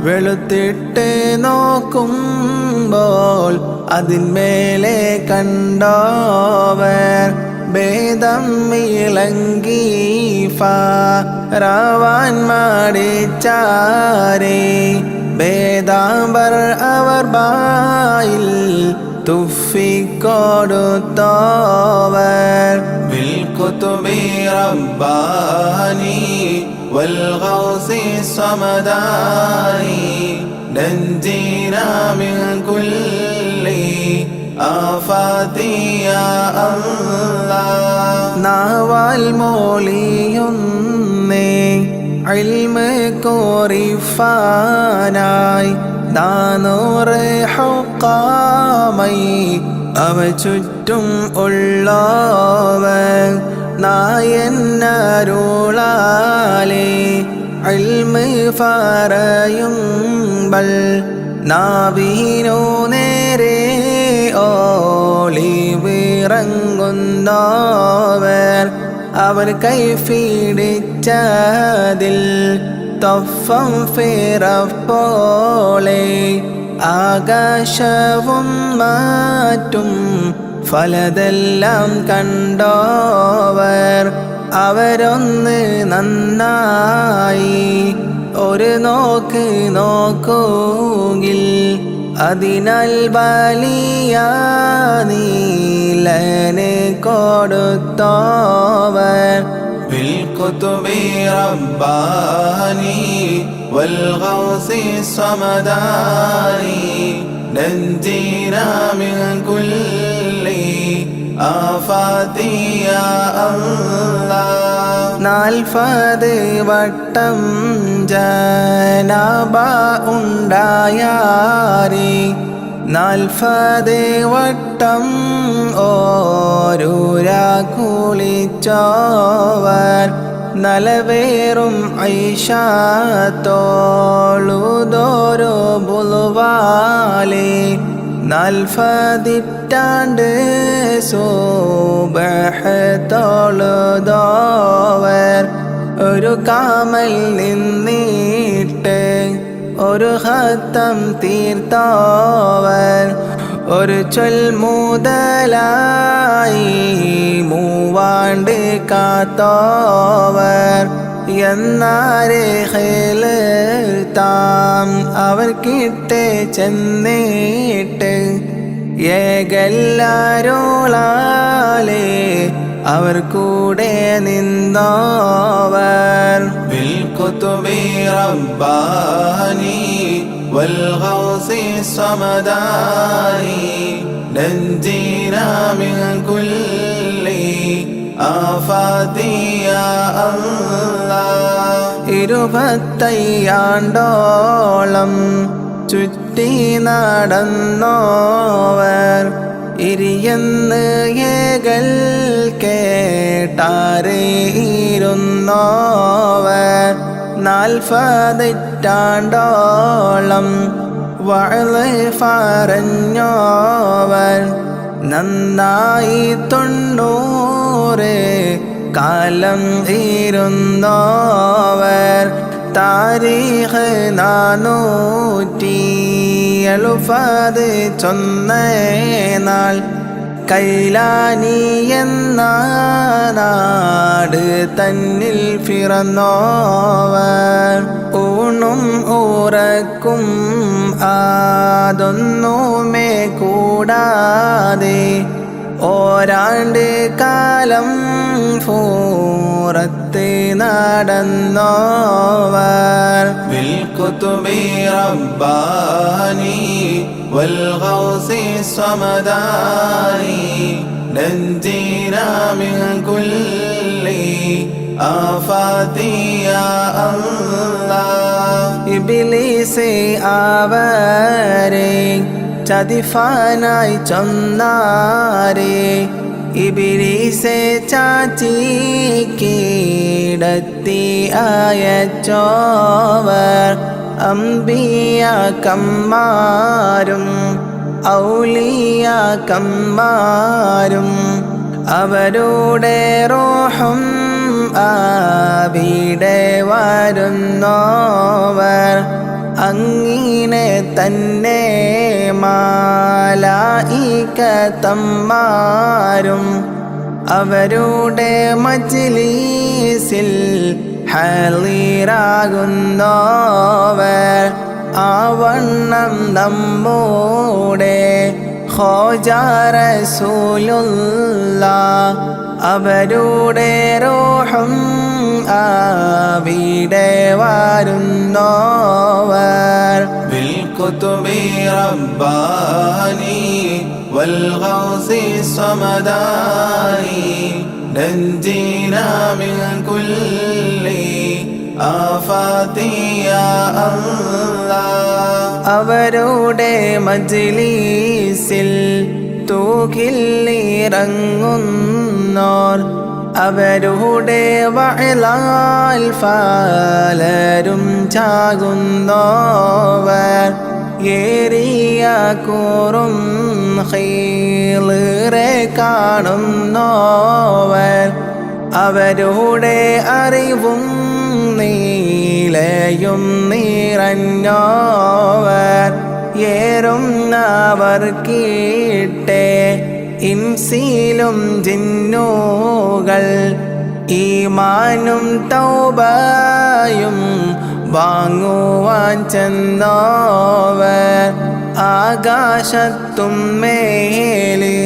[SPEAKER 2] വെളുത്തിട്ട് നോക്കുമ്പോൾ അതിന്മേലെ കണ്ടോവർ ഭേദം ഇളങ്കി ഫറവാൻ മാടിച്ചാരേ ഭേദാംബർ അവർ ബായിൽ തുഫിക്കൊടുത്തോവർ
[SPEAKER 3] ബിൽകുതുബി റബ്ബാനി വൽഗൗസി സമദാനി നഞ്ജീനാ മിൻ കുല്ലി ആഫാതി യാ അല്ലാഹ്
[SPEAKER 2] നാവാൽ മോളിയൊന്നേ ഇൽമ് കോറിഫാനായി ദാനൂറ് ഹുക്കാമൈ അവ ചുറ്റും ഉള്ളവർ നായന്നരുളാലേ ഇൽമ് പറയുമ്പൽ നാവിനു നേരെ ഓളിവിറങ്ങുന്നവർ അവർ കൈഫിടിച്ചതിൽ തൊഫം ഫിറപ്പോളെ ആകാശവും മാറ്റും ഫലതെല്ലാം കണ്ടോവർ അവരൊന്ന് നന്നായി ഒരു നോക്ക് നോക്കുകിൽ അതിനാൽ വലിയ നീലന് കൊടുത്തോവർ
[SPEAKER 3] ബിൽകുതുബി റബ്ബാനി വൽഗൗസി സമദാനി നഞ്ജീനാ മിൻ കുല്ലി ആഫാതി യാ അല്ലാഹ്
[SPEAKER 2] 40 വട്ടം ജനാബ ഉണ്ടായാരി 40 വട്ടം ഓരൂര കുളിച്ചോവർ നലവേറും ഐഷത്തോളുതോരോ ബുളുവാലേ 40 സുബ്ഹ് തൊഴുതോവർ ഒരു കാമൽ നിന്നിട്ട് ഒരു ഹത്തം തീർത്തോവർ ഒരു ചൊൽ മുതലായി 3 കാത്തോവർ എന്നാരെ താം അവർക്കിട്ട് ചെന്നിട്ട് ഏകല്ലാരോളാലേ അവർ കൂടെ നിന്നോവർ
[SPEAKER 3] ബിൽകുതുബി റബ്ബാനി വൽഗൗസി സമദാനി നഞ്ജീനാ മിൻ കുല്ലി ആഫാതി യാ അല്ലാഹ്
[SPEAKER 2] 25 ചുറ്റി നടന്നോവർ ഇരിയെന്ന് ഏകൽ കേട്ടാരേയിരുന്നോവർ 40 വഅള് പറഞ്ഞോവർ നന്നായി 90 കാലം ഇരുന്നോവർ താരീഖ് 470 ചൊന്നേനാൾ കൈലാനി എന്ന നാട് തന്നിൽ പിറന്നോവർ ഊണും ഉറക്കും അതൊന്നുമേ കൂടാതെ ഓരാണ്ട് കാലം പൂറത്ത് നടന്നോവർ
[SPEAKER 3] ബിൽകുതുബി റബ്ബാനി വൽഗൗസി സമദാനി നഞ്ജീനാ മിൻ കുല്ലി ആഫാതി യാ അല്ലാഹ്
[SPEAKER 2] ഇബ്ലീസ് അവരെ ചതിഫാനായി ചൊന്നാരേ ഇബ്ലീസെ ചാച്ചി കീടത്തി അയച്ചോവർ അംബിയാക്കന്മാരും ഔലിയാക്കന്മാരും അവരുടെ റൂഹും അവിടെ വരുന്നോവർ അങ്ങിനെ തന്നെ മാലായികത്തമ്മാരും അവരുടെ മജ്‌ലിസിൽ ഹാളിറാകുന്നോവർ ആവണ്ണം നമ്മുടെ ഖോജാ റസൂലുള്ളാഹ് അവരുടെ റൂഹും അവിടെ വരുന്നോവർ
[SPEAKER 3] ബിൽകുതുബി റബ്ബാനി വൽഗൗസി സമദാനി നഞ്ജീനാ മിൻ കുല്ലി ആഫാതി യാ അല്ലാഹ്
[SPEAKER 2] അവരുടെ മജ്‌ലിസിൽ തൂകിലിറങ്ങുന്നോർ അവരുടെ വഅലാൽ ഫലരും ചാകുന്നോവർ ഏറിയ കൂറും ഖൈറെ കാണുന്നോവർ അവരുടെ അറിവും നീലയും നിറഞ്ഞോവർ ഏറുന്നവർ കീട്ടെ ഇൻസിലും ജിന്നുകൾ ഈമാനും തൗബയും വാങ്ങുവാൻ ചെന്നോവർ ആകാശത്തും മേലെ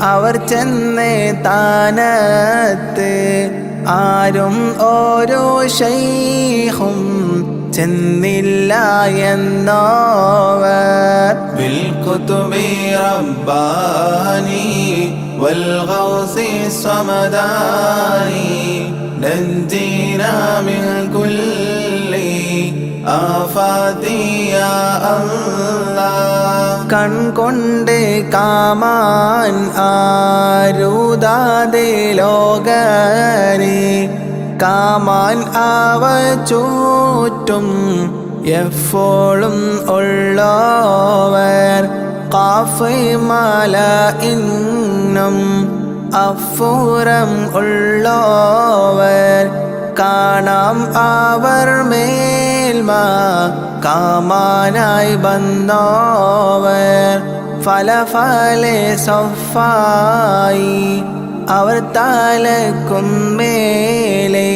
[SPEAKER 2] അവർ ചെന്നേ താനത്ത് ആരും ഓരോ ശൈഖും ചെന്നില്ല എന്നോവർ
[SPEAKER 3] ബിൽകുതുബി റബ്ബാനി വൽഗൗസി സമദാനി നഞ്ജീനാ മിൻ കുല്ലി ആഫാതി യാ അല്ലാഹ്
[SPEAKER 2] കൺകൊണ്ട് കാമാൻ ആരുതാതെ ലോകരെ കാമാൻ അവ ചൂറ്റും എപ്പോഴും ഉള്ളോവർ ഖാഫ് മല ഇന്നും അഫൂരം ഉള്ളോവർ കാണാം അവർ മേൽമ കാമാനായി വന്നോവർ ഫലഫലെ സഫായി അവർ തലക്കും മേലെ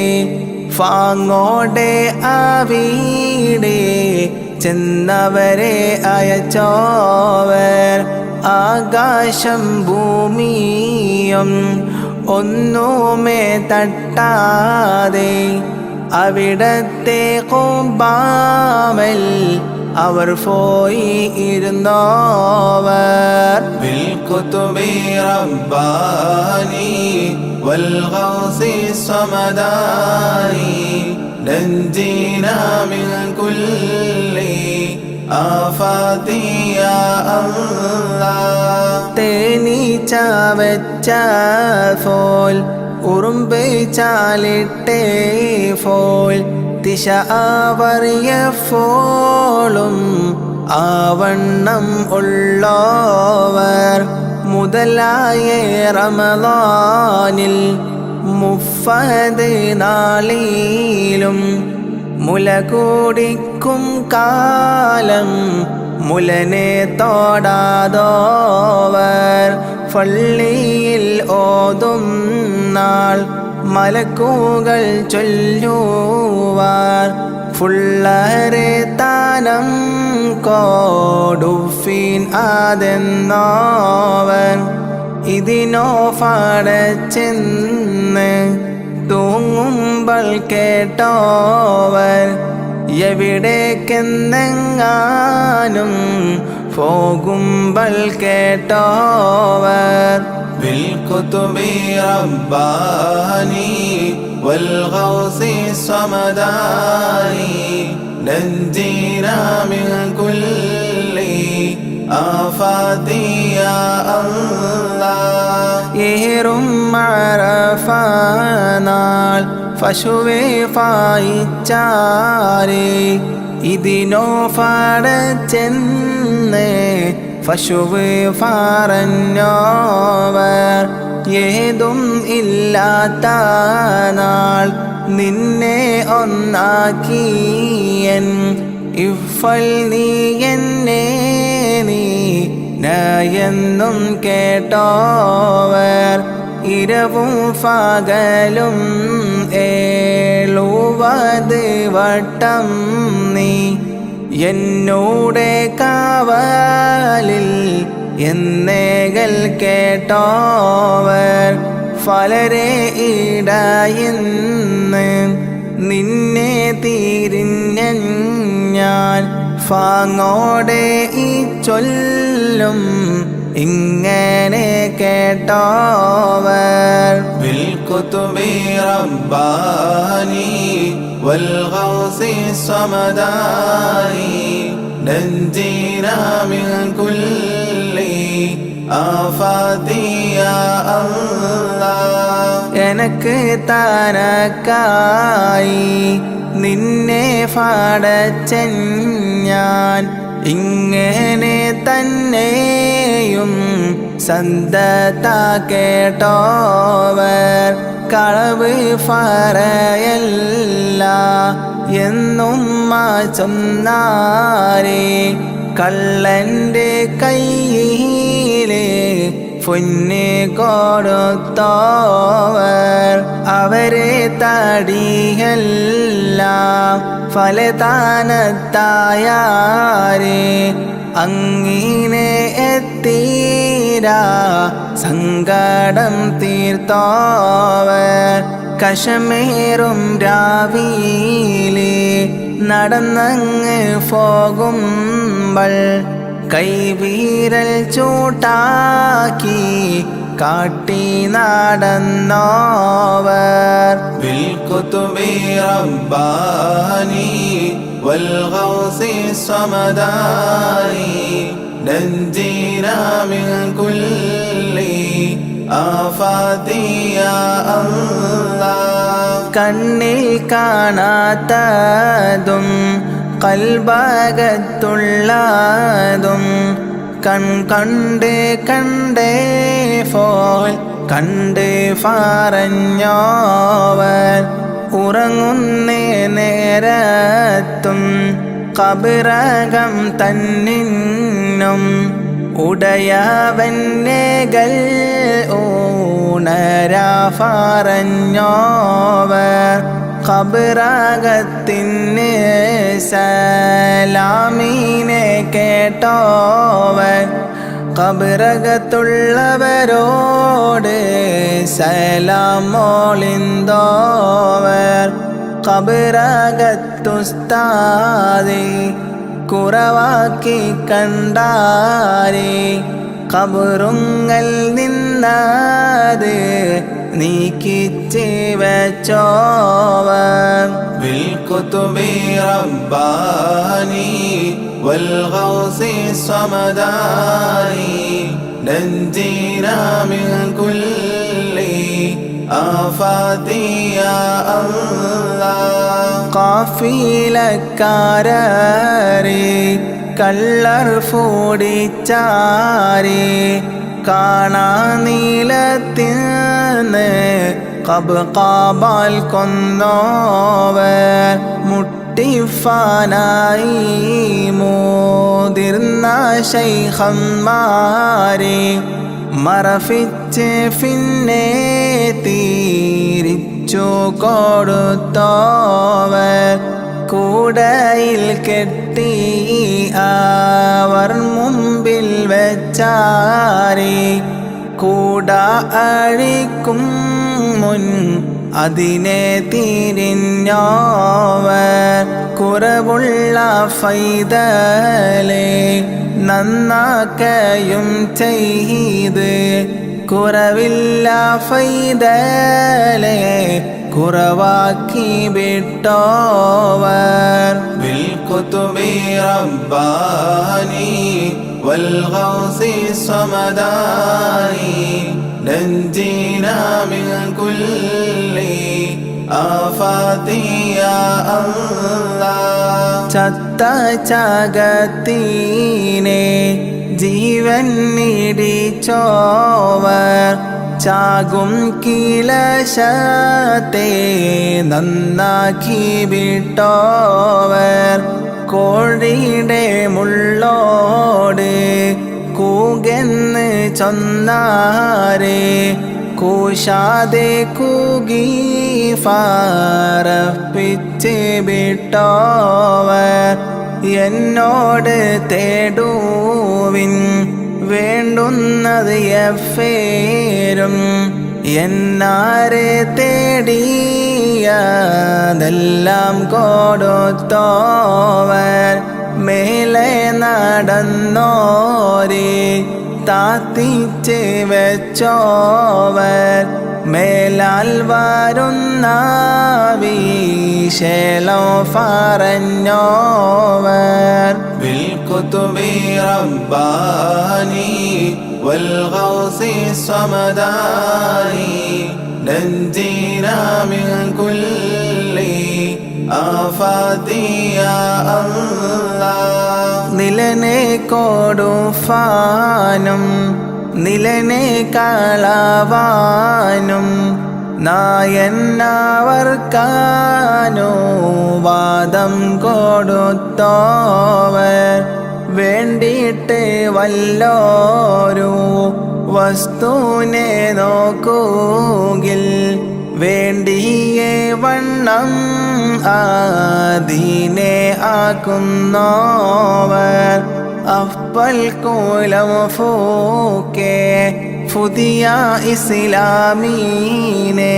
[SPEAKER 2] ഫാങ്ങോടെ അവിടെ ചെന്നവരെ അയച്ചോവർ ആകാശം ഭൂമിയും ഒന്നുമേ തട്ടാതെ അവിടത്തെ ഖുബാമൽ അവർ പോയി ഇരുന്നോവർ
[SPEAKER 3] ബിൽകുതുബി റബ്ബാനി വൽഗൗസി സമദാനി നഞ്ജീനാ മിൻ കുല്ലി ആഫാതി യാ അല്ലാഹ്
[SPEAKER 2] തേനീച്ച വെച്ച ഫോൽ ഉറുമ്പ് ചാലിട്ടേ ഫോൽ ദിശ ആവറിയപ്പോളും ആവണ്ണം ഉള്ളോവർ മുതലായ റമളാനിൽ മുഫദ് നാളിലും മുല കൂടിക്കും കാലം മുലനെ തോടാതോവർ പള്ളിയിൽ ഓതും നാൾ മലക്കുകൾ ചൊല്ലുവാർ ഫുള്ളരെ താനം കോടുഫീൻ ആതെന്നോവർ ഇതിനോ ഫടച്ചെന്ന് തൂങ്ങുമ്പോൾ കേട്ടോവർ എവിടേക്കെന്നെങ്ങാനും പോകുമ്പോൾ കേട്ടോവർ
[SPEAKER 3] ബിൽകുതുബി റബ്ബാനി വൽഗൗസി സമദാനി നഞ്ജീനാ മിൻ കുല്ലി ആഫാതി യാ അല്ലാഹ്
[SPEAKER 2] ഏറും അറഫ നാൾ പശുവെ പായിച്ചാരേ ഇതിനോ ഫടച്ചെന്ന് പശുവ് പറഞ്ഞോവർ ഏതും ഇല്ലാത്ത നാൾ നിന്നെ ഒന്നാക്കിയൻ ഇഫൽ നീ എന്നെ നീ നയെന്നും കേട്ടോവർ ഇരവും പകലും 70 വട്ടം നീ എന്നോടെ കാവലിൽ എന്നേകൾ കേട്ടോവർ ഫലരെ ഇടയിന്ന് നിന്നെ തിരിഞ്ഞ ഞാൻ ഫാങ്ങോടെ ഈ ചൊല്ലും ഇങ്ങനെ കേട്ടോവർ
[SPEAKER 3] ബിൽകുതുബി റബ്ബാനി വൽഗൗസി സമദാനി നഞ്ജീനാ മിൻ കുല്ലി ആഫാതി യാ അല്ലാഹ്
[SPEAKER 2] എനക്ക് തനക്കായി നിന്നെ പാടച്ചൻ ഞാൻ ഇങ്ങനെ തന്നെയും സന്തത കേട്ടോവർ കളവ് പറയല്ല എന്നും ചൊന്നാരേ കള്ളൻ്റെ കയ്യിലെ പൊന്ന് കൊടുത്തോവർ അവരെ തടിയെല്ലാം ഫലദാനത്തായാരേ അങ്ങിനെ എത്തീരാ സങ്കടം തീർത്തോവർ കശമേറും രാവിലെ നടന്നങ്ങ് പോകുമ്പോൾ കൈവീരൽ ചൂട്ടാക്കി കാട്ടി നടന്നോവർ
[SPEAKER 3] ബിൽകുതുബി റബ്ബാനി വൽഗൗസി സമദാനി നഞ്ജീനാ മിൻ കുല്ലി ആഫാതി യാ അല്ലാഹ്
[SPEAKER 2] കണ്ണിൽ കാണാത്തതും കൽബകത്തുള്ളതും കണ്ടേ ഫോൽ കണ്ട് പറഞ്ഞോവർ ഉറങ്ങുന്നേ നേരത്തും കബറകം തന്നിന്നും ഉടയവന്നേകൾ ഊണരാ പറഞ്ഞോവർ ഖബറകത്തിന് സലാമിനെ കേട്ടോവർ ഖബറകത്തുള്ളവരോട് സലാം മോളിന്തോവർ ഖബറകത്തുസ്താദി കുറവാക്കി കണ്ടാരേ ഖബറുങ്ങൽ നിന്നത് നീക്കിച്ച് വെച്ചോവർ
[SPEAKER 3] ബിൽകുതുബി റബ്ബാനി വൽഗൗസി സമദാനി നഞ്ജീനാ മിൻ കുല്ലി ആഫാതി യാ അല്ലാഹ്
[SPEAKER 2] കാഫിലക്കാരേ കള്ളർ ഫോടിച്ചാരേ കാണാ നീലത്തിന്ന് കബാൽ കൊന്നോവർ മുട്ടിഫാനായി മോതിർന്ന ശൈഖന്മാരെ മറഫിച്ച് പിന്നെ തീരിച്ചു കൊടുത്തോവർ കൂടയിൽ കെട്ടി അവർ മുമ്പിൽ വെച്ചാരേ കൂട അഴിക്കും മുൻ അതിനെ തിരിഞ്ഞോവർ കുറവുള്ള ഫൈതലെ നന്നാക്കയും ചെയ്ത് കുറവില്ല ഫൈതലെ കുറവാക്കി വിട്ടോവർ
[SPEAKER 3] ബിൽകുതുബി റബ്ബാനി വൽഗൗസി സമദാനി നഞ്ജീനാ മിൻ കുല്ലി ആഫാതി യാ അല്ലാഹ്
[SPEAKER 2] ചത്ത ചകത്തീനെ ജീവൻ നീടിച്ചോവർ ചാകും കിലശത്തെ നന്നാക്കി വിട്ടോവർ കോഴിയുടെ മുള്ളോട് കൂകെന്ന് ചൊന്നാരെ കൂശാതെ കൂകി ഫാറപ്പിച്ച് വിട്ടോവർ എന്നോട് തേടുവിൻ വേണ്ടുന്നത് എഫേരും എന്നാരെ തേടിയതെല്ലാം കൊടുത്തോവർ മേലെ നടന്നോരെ താത്തിച്ച് വെച്ചോവർ മേലാൽ വരുന്ന വിശേലം പറഞ്ഞോവർ
[SPEAKER 3] بالكتب رباني والغوث الصمداني نجينا من كل آفات يا الله
[SPEAKER 2] നിലനെ കൊടുഫാനും നിലനെ കളവാനും നായന്നവർക്കാനുവാദം കൊടുത്തോവർ വേണ്ടിയിട്ട് വല്ലോരു വസ്തുവിനെ നോക്കുകിൽ വേണ്ടിയേ വണ്ണം അതിനെ ആക്കുന്നോവർ അഫ്ബൽ കുലം ഫൂക്കെ പുതിയ ഇസ്ലാമീനെ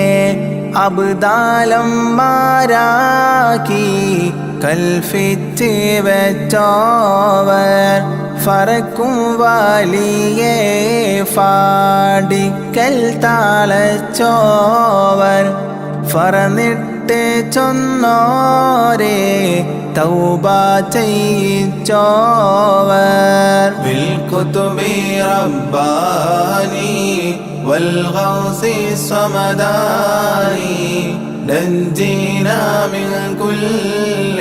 [SPEAKER 2] അബ്ദാലം മാരാക്കി കൽഫിച്ച് വെച്ചോവർ ഫറക്കും വലിയേ ഫാടിക്കൽ താളച്ചോവർ ഫറന്നിട്ട് ചൊന്നോരെ തൗബ ചെയ്യിച്ചോവർ
[SPEAKER 3] بالكتب رباني والغوث الصمداني نجينا من كل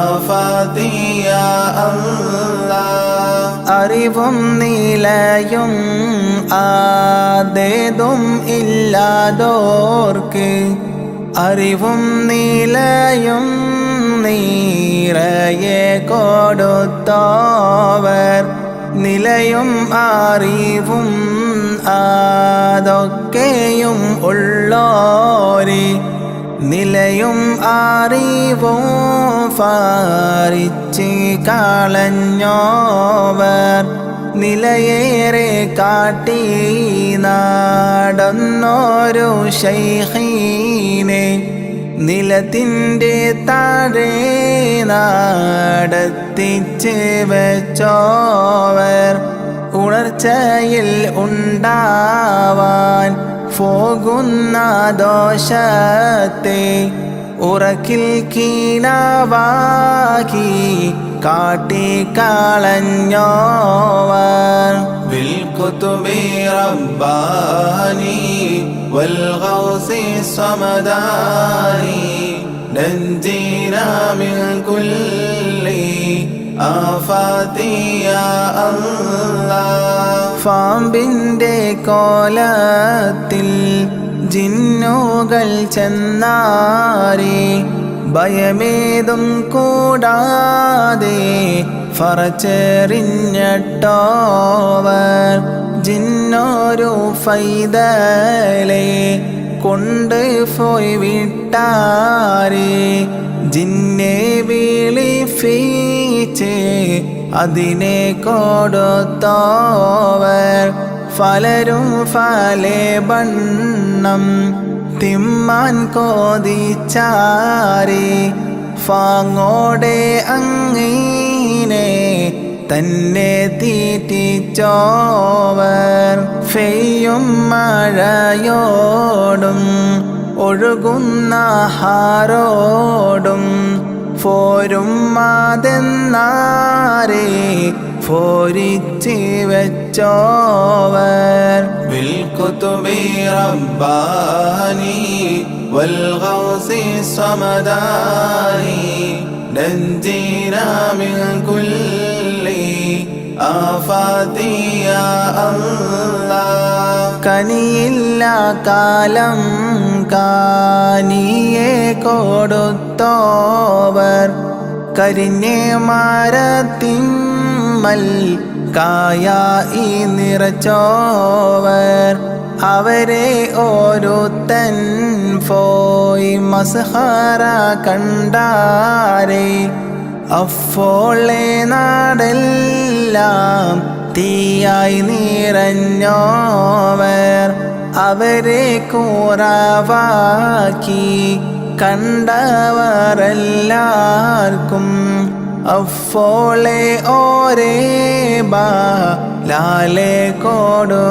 [SPEAKER 3] آفات يا الله
[SPEAKER 2] അറിവും നിലയും ആദേതും ഇല്ലാതോർക്ക് അറിവും നിലയും നീറയെ കൊടുത്തോവർ നിലയും അറിവും അതൊക്കെയും ഉള്ളോരെ നിലയും അറിവും ഫാരിച്ച് കളഞ്ഞോവർ നിലയേറെ കാട്ടി നടന്നോരു ശൈഖീനെ നിലത്തിൻ്റെ താഴെ നടത്തിച്ച് വെച്ചോവർ ഉണർച്ചയിൽ ഉണ്ടാവാൻ പോകുന്ന ദോഷത്തെ ഉറക്കിൽ കീനാവാക്കി കാട്ടിക്കളഞ്ഞോവർ
[SPEAKER 3] بالكتب رباني والغوث الصمداني نجينا من كل آفات يا الله
[SPEAKER 2] പാമ്പിൻ്റെ കോലത്തിൽ ജിന്നുകൾ ചെന്നാരെ ഭയമേതും കൂടാതെ ഫറച്ചെറിഞ്ഞിട്ടോവർ ജിന്നോരു ഫൈതലെ കൊണ്ട് പോയി വിട്ടാരെ ജിന്നെ വിളിപ്പിച്ച് അതിനെ കൊടുത്തോവർ ഫലരും ഫലേ ബണ്ണം തിമ്മാൻ കോതിച്ചാരെ ഫാങ്ങോടെ അങ്ങീനെ തന്നെ തീറ്റിച്ചോവർ ഫെയ്യും മഴയോടും ഒഴുകുന്ന ഹാരോടും ഫോരും മാതെന്നാരെ ഫോരിച്ച് വെച്ചോവർ
[SPEAKER 3] بالكتب رباني والغوث الصمداني نجينا من كل آفات يا الله
[SPEAKER 2] കനിയില്ല കാലം കാനിയെ കൊടുത്തോവർ കരിഞ്ഞേ മരത്തിന്മൽ കായായി നിറച്ചോവർ അവരെ ഓരോത്തൻ പോയി മസ്ഹറ കണ്ടാരേ അഫോളെ നാടെല്ലാം തീയായി നിറഞ്ഞോവർ അവരെ കുറവാക്കി കണ്ടവരെല്ലാവർക്കും അഫോളെ ഓരേ ലാലെ കൊടുത്തോവർ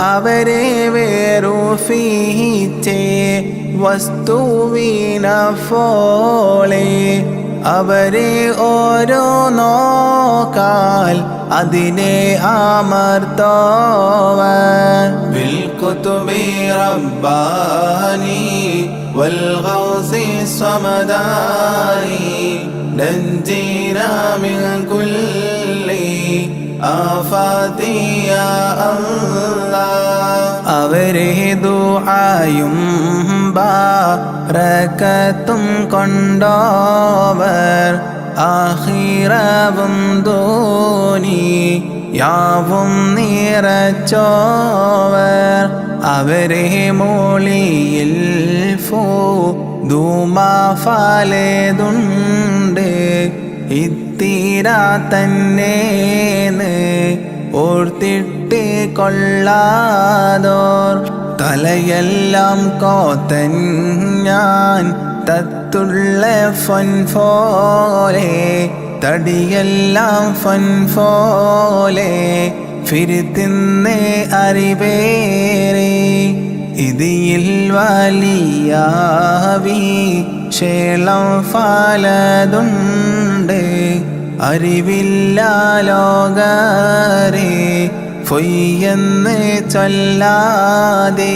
[SPEAKER 2] അവരെ വേറുഫീച്ചേ വസ്തുവിനഫോളെ അവരെ ഓരോ നോക്കാൽ അതിനെ അമർത്തോവർ
[SPEAKER 3] ബിൽകുതുബി റബ്ബാനി വൽഗൗസി സമദാനി നഞ്ജീനാ മിൻ കുല്ലി ആഫാതി യാ അല്ലാഹ്
[SPEAKER 2] അവരെ ദുആയും ബറകത്തും കൊണ്ടോവർ ആഖിറവും ദുനിയാവും നിറച്ചോവർ അവരെ മോളിയിൽ ഫലേതുണ്ട് ഇത്തിര തന്നേന്ന് ഓർത്തിട്ട് കൊള്ളാതോർ തലയെല്ലാം കോത്തൻ ഞാൻ തത്തുള്ള ഫൻ പോലെ തടിയെല്ലാം ഫൻ പോലെ ഫിരിത്തിന്ന് അറിവേറെ ഇതിൽ വലിയാവി ശേളം ഫലതുണ്ട് അറിവില്ല ലോകരെ പൊയ്യെന്ന് ചൊല്ലാതെ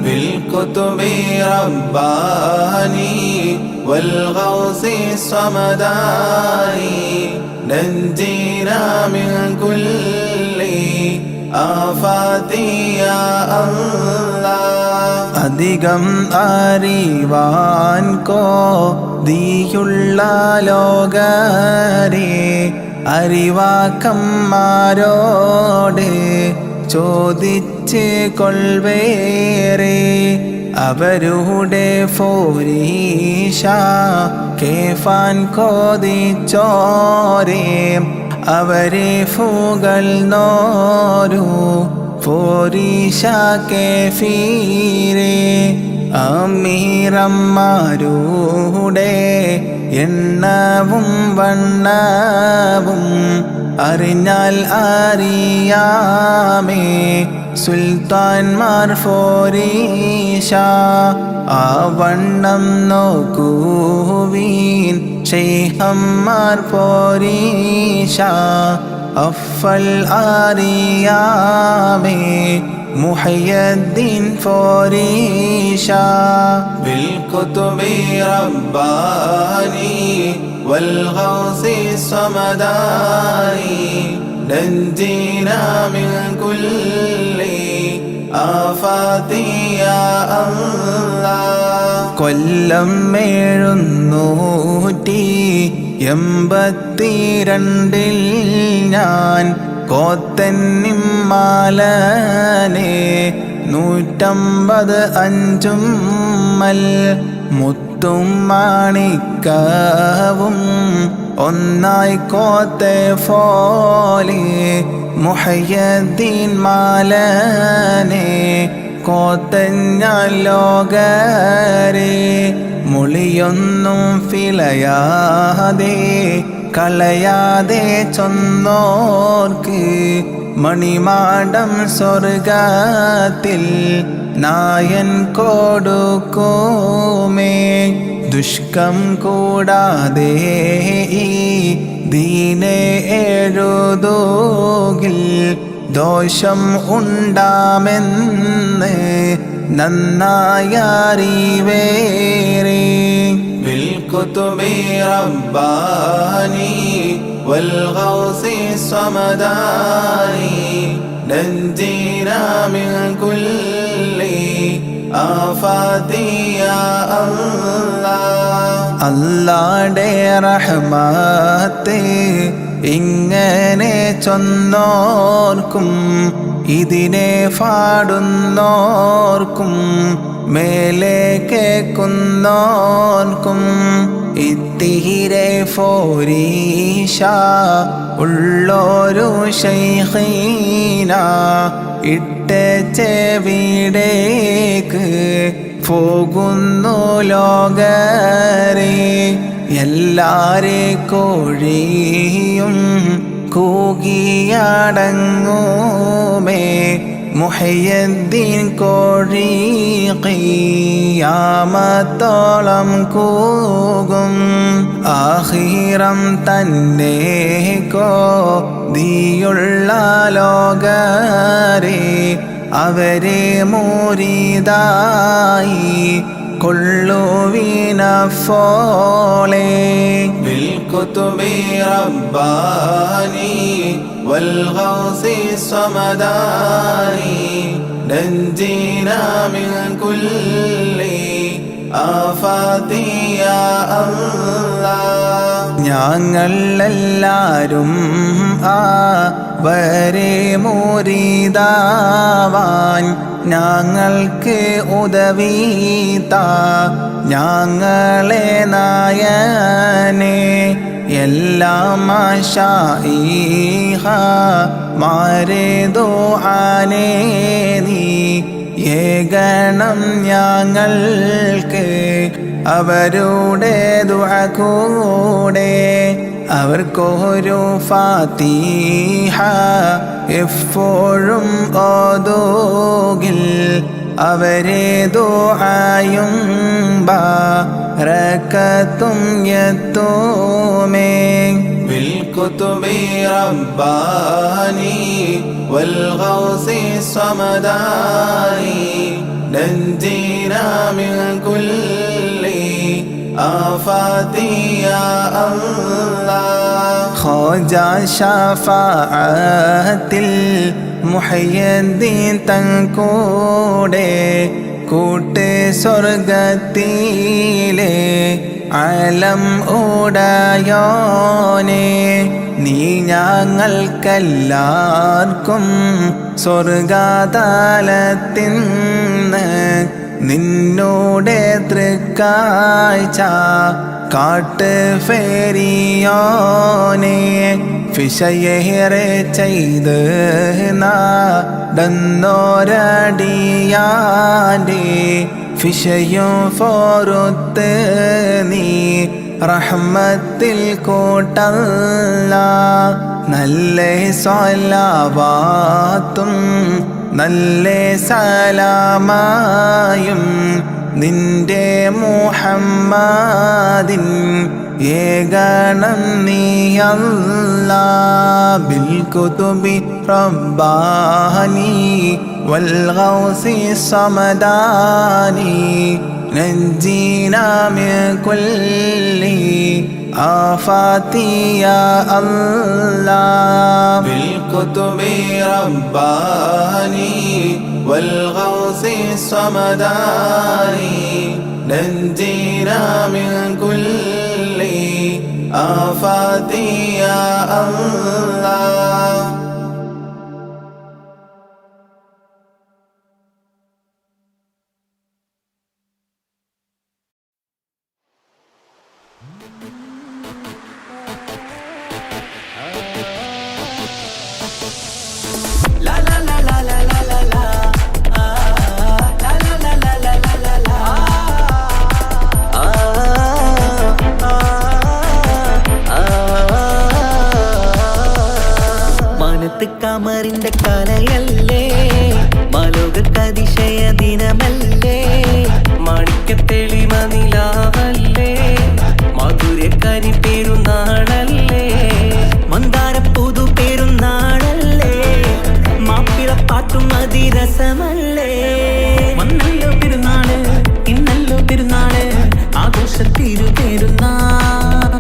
[SPEAKER 3] ബിൽകുതുബി റബ്ബാനി വൽഗൗസി സമദാനി നഞ്ജീനാ മിൻ കുല്ലി ആഫാതി യാ അല്ലാഹ്
[SPEAKER 2] അധികം അറിവാൻ കോതിയുള്ള ലോകരെ അറിവാക്കന്മാരോട് ചോദിച്ച് കൊൾവേറെ അവരുടെ ഫോരീഷ കേഫാൻ കോതിച്ചോരേ അവരെ ഫുകൾ നോരു ഫോരീഷ കേഫീരേ അമീറന്മാരുടെ എണ്ണവും വണ്ണവും അറിഞ്ഞാൽ അറിയാമേ സുൽത്താൻമാർ ഫോരീഷ ആ വണ്ണം നോക്കുവീൻ ശൈഖന്മാർ ഫോരീഷ അഫൽ അറിയാമേ മുഹയ്യദ്ദീൻ ഫോരീഷ
[SPEAKER 3] ബിൽകുതുബി റബ്ബാനി വൽഗൗസി സമദാനി നഞ്ജീനാ മിൻ കുല്ലി ആഫാതി യാ അല്ലാഹ്
[SPEAKER 2] കൊല്ലം 782 ഞാൻ കോത്തന്നിമ്മാലനെ 155 മുത്തും മാണിക്കവും ഒന്നായി കോത്തെ ഫോലെ മുഹയ്യദ്ദീൻ മാലനെ കോത്തഞ്ഞാൽ ലോകരെ മുളിയൊന്നും ഫിലയാതെ കളയാതെ ചൊന്നോർക്ക് മണിമാടം സ്വർഗത്തിൽ നായൻ കൊടുക്കുമേ ദുഷ്കം കൂടാതെ ഈ ദീനെ എഴുതൂകിൽ ദോഷം ഉണ്ടാമെന്ന് നന്നായറിവേറെ
[SPEAKER 3] ബിൽകുതുബി റബ്ബാനി വൽഗൗസി സമദാനി نجينا من كل آفات يا الله
[SPEAKER 2] അല്ലാഹുടെ റഹ്മത്ത് ഇങ്ങനെ ചൊന്നോർക്കും ഇതിനെ പാടുന്നോർക്കും മേലെ കേൾക്കുന്നോർക്കും ഇത്തിരെ ഫോരീഷ ഉള്ളൊരു ശൈഖീന ഇട്ട ചെവിടേക്ക് പോകുന്നു ലോകരെ എല്ലാരെ കോഴിയും കൂകിയടങ്ങുമേ മുഹയ്യദ്ദീൻ കോഴി ഖിയാമത്തോളം കൂകും ആഖിറം തന്നെ കോതിയുള്ള ലോകരെ അവരെ മുരീദായി കൊള്ളുവിനഫോളെ
[SPEAKER 3] بالكتب رباني والغوث الصمداني نجينا من كل آفات يا الله
[SPEAKER 2] ഞങ്ങൾ എല്ലാരും അവരെ മുരീദാവാൻ ഞങ്ങൾക്ക് ഉദവീത ഞങ്ങളെ നായനെ എല്ലാം മാരെ ദുആനെ നീ ഏകണം ഞങ്ങൾക്ക് അവരുടെ ദുആ കൂടെ അവർക്കൊരു ഫാത്തിഹ എപ്പോഴും ഓതുകിൽ അവരെ ദുആയും ബറകത്തും യത്തുമേ
[SPEAKER 3] بالكتب رباني والغوث الصمداني نجينا من كل آفات يا الله
[SPEAKER 2] ഖവാജ ശഫാഅത്തിൽ മുഹയ്യദ്ദീൻ തൻകൂടെ കൂട്ട് സ്വർഗത്തിലെ ആലം ഉടയോനെ നീ ഞങ്ങൾക്കെല്ലാവർക്കും സ്വർഗതലത്തിന്ന് നിന്നോടെ തൃക്കാഴ്ച കാട്ട് ഫേരിയോനെ ഫിശയേറെ ചെയ്ത് നടന്നോരടിയാൻ്റെ ഫിശയും ഫോറുത്ത് നീ റഹ്മത്തിൽ കൂട്ടല്ല നല്ല സ്വലാവാത്തും നല്ല സലാമായും നിന്റെ മുഹമ്മദിൻ ഏകണം നീയല്ലാ ബിൽകുതുബി റബ്ബാനി വൽഗൗസി സമദാനി നജ്ജീനാ മിൻ കുല്ലി ആഫാതി യാ അല്ലാഹ്
[SPEAKER 3] بالكتب رباني والغوث الصمداني نجينا من كل آفات يا الله
[SPEAKER 1] കമറിന്റെ കലയല്ലേ മാലോകതിശയ ദിനമല്ലേ മാണിക്യത്തെളിമ നിലാവല്ലേ മാധുര്യക്കനി പെരുന്നാളല്ലേ മന്ദാര പുതു പെരുന്നാളല്ലേ മാപ്പിളപ്പാട്ടും അതിരസമല്ലേ വന്നല്ലോ പെരുന്നാള് ഇന്നല്ലോ പെരുന്നാള് ആഘോഷത്തിരു പെരുന്നാൾ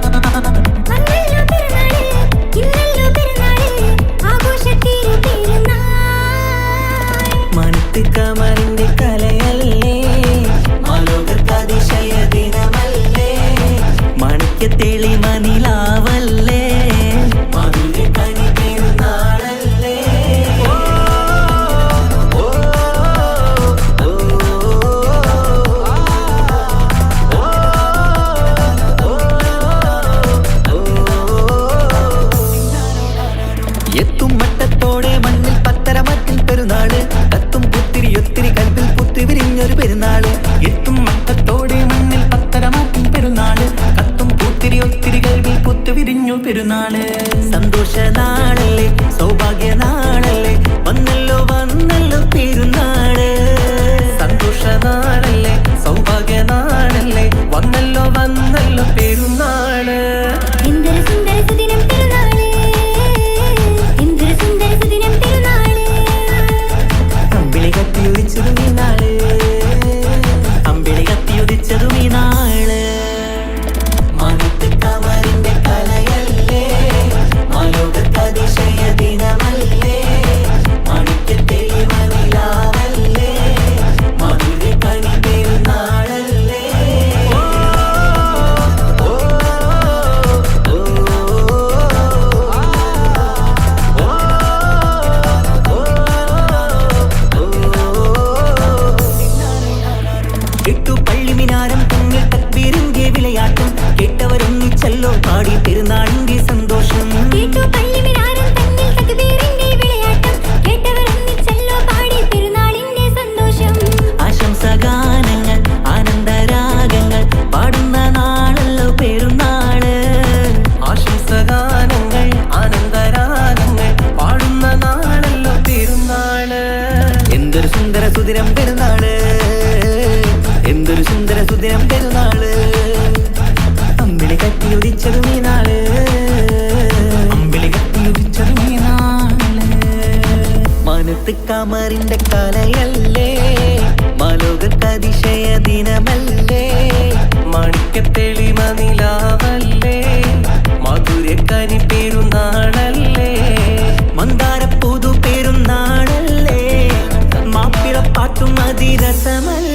[SPEAKER 1] പെരുന്നാള് കത്തും പുത്തിരി ഒത്തിരി കൽപ്പിൽ പുത്തി വിരിഞ്ഞൊരു പെരുന്നാള് എത്തും മട്ടത്തോടെ മണ്ണിൽ പത്തരമാറ്റും പെരുന്നാള് കത്തും പുത്തിരി ഒത്തിരി കൽപ്പിൽ പുത്തി വിരിഞ്ഞു പെരുന്നാള് സന്തോഷ നാളല്ലേ സൗഭാഗ്യ നാളല്ലേ വന്നല്ലോ വന്നല്ലോ പെരുന്നാള് സന്തോഷ നാളല്ലേ സൗഭാഗ്യ നാളല്ലേ വന്നല്ലോ വന്നല്ലോ പെരുന്നാള്
[SPEAKER 4] എന്തൊരു സുന്ദര സുദിനം പെരുന്നാള് എന്തൊരു സുന്ദര സുദിനം പെരുന്നാള്
[SPEAKER 1] അമ്പിളി കത്തിയുദിച്ചതും ഈ നാള് അമ്പിളി കത്തിയുദിച്ചതും ഈ നാള് മാനത്ത് കമറിന്റെ കലയല്ലേ മാലോകത്ത് അതിശയ ദിനമല്ലേ മാണിക്യത്തെളിമനിലാവല്ലേ മധുര കനി പെരുന്നാളല്ലേ എട്ടു പള്ളിമിനാരം തമ്മിൽ തക്ബീറിന്റെ വിളയാട്ടം കേട്ടവരൊന്നിച്ചല്ലോ പാടി പെരുന്നാളിന്റെ സന്തോഷം
[SPEAKER 4] കേട്ടു പള്ളിമിനാരം തന്നിൽ തക്ബീറിന്റെ വിളയാട്ടം കേട്ടവരൊന്നിച്ചല്ലോ പാടി പെരുന്നാളിന്റെ സന്തോഷം
[SPEAKER 1] ആശംസഗാനങ്ങൾ ആനന്ദരാഗങ്ങൾ പാടുന്ന നാളല്ലോ പെരുന്നാള് ആശംസഗാനങ്ങൾ ആനന്ദരാഗങ്ങൾ പാടുന്ന നാളല്ലോ പെരുന്നാള് എന്തൊരു സുന്ദര സുദിനം പെരുന്നാള് എന്തൊരു സുന്ദര സുദിനം പെരുന്നാള് അമ്പിളി കത്തിയുദിച്ചതും ഈ നാള് അമ്പിളി കത്തിയുദിച്ചതും ഈ നാള് മാനത്ത് കമറിന്റെ കലയല്ലേ മാലോകത്ത് അതിശയ ദിനമല്ലേ മാണിക്യത്തെളിമ നിലാവല്ലേ മധുര കനി പെരുന്നാളല്ലേ മന്ദാരപ്പൂതു പെരുന്നാളല്ലേ മാപ്പിളപ്പാട്ടും അതിരസമല്ലേ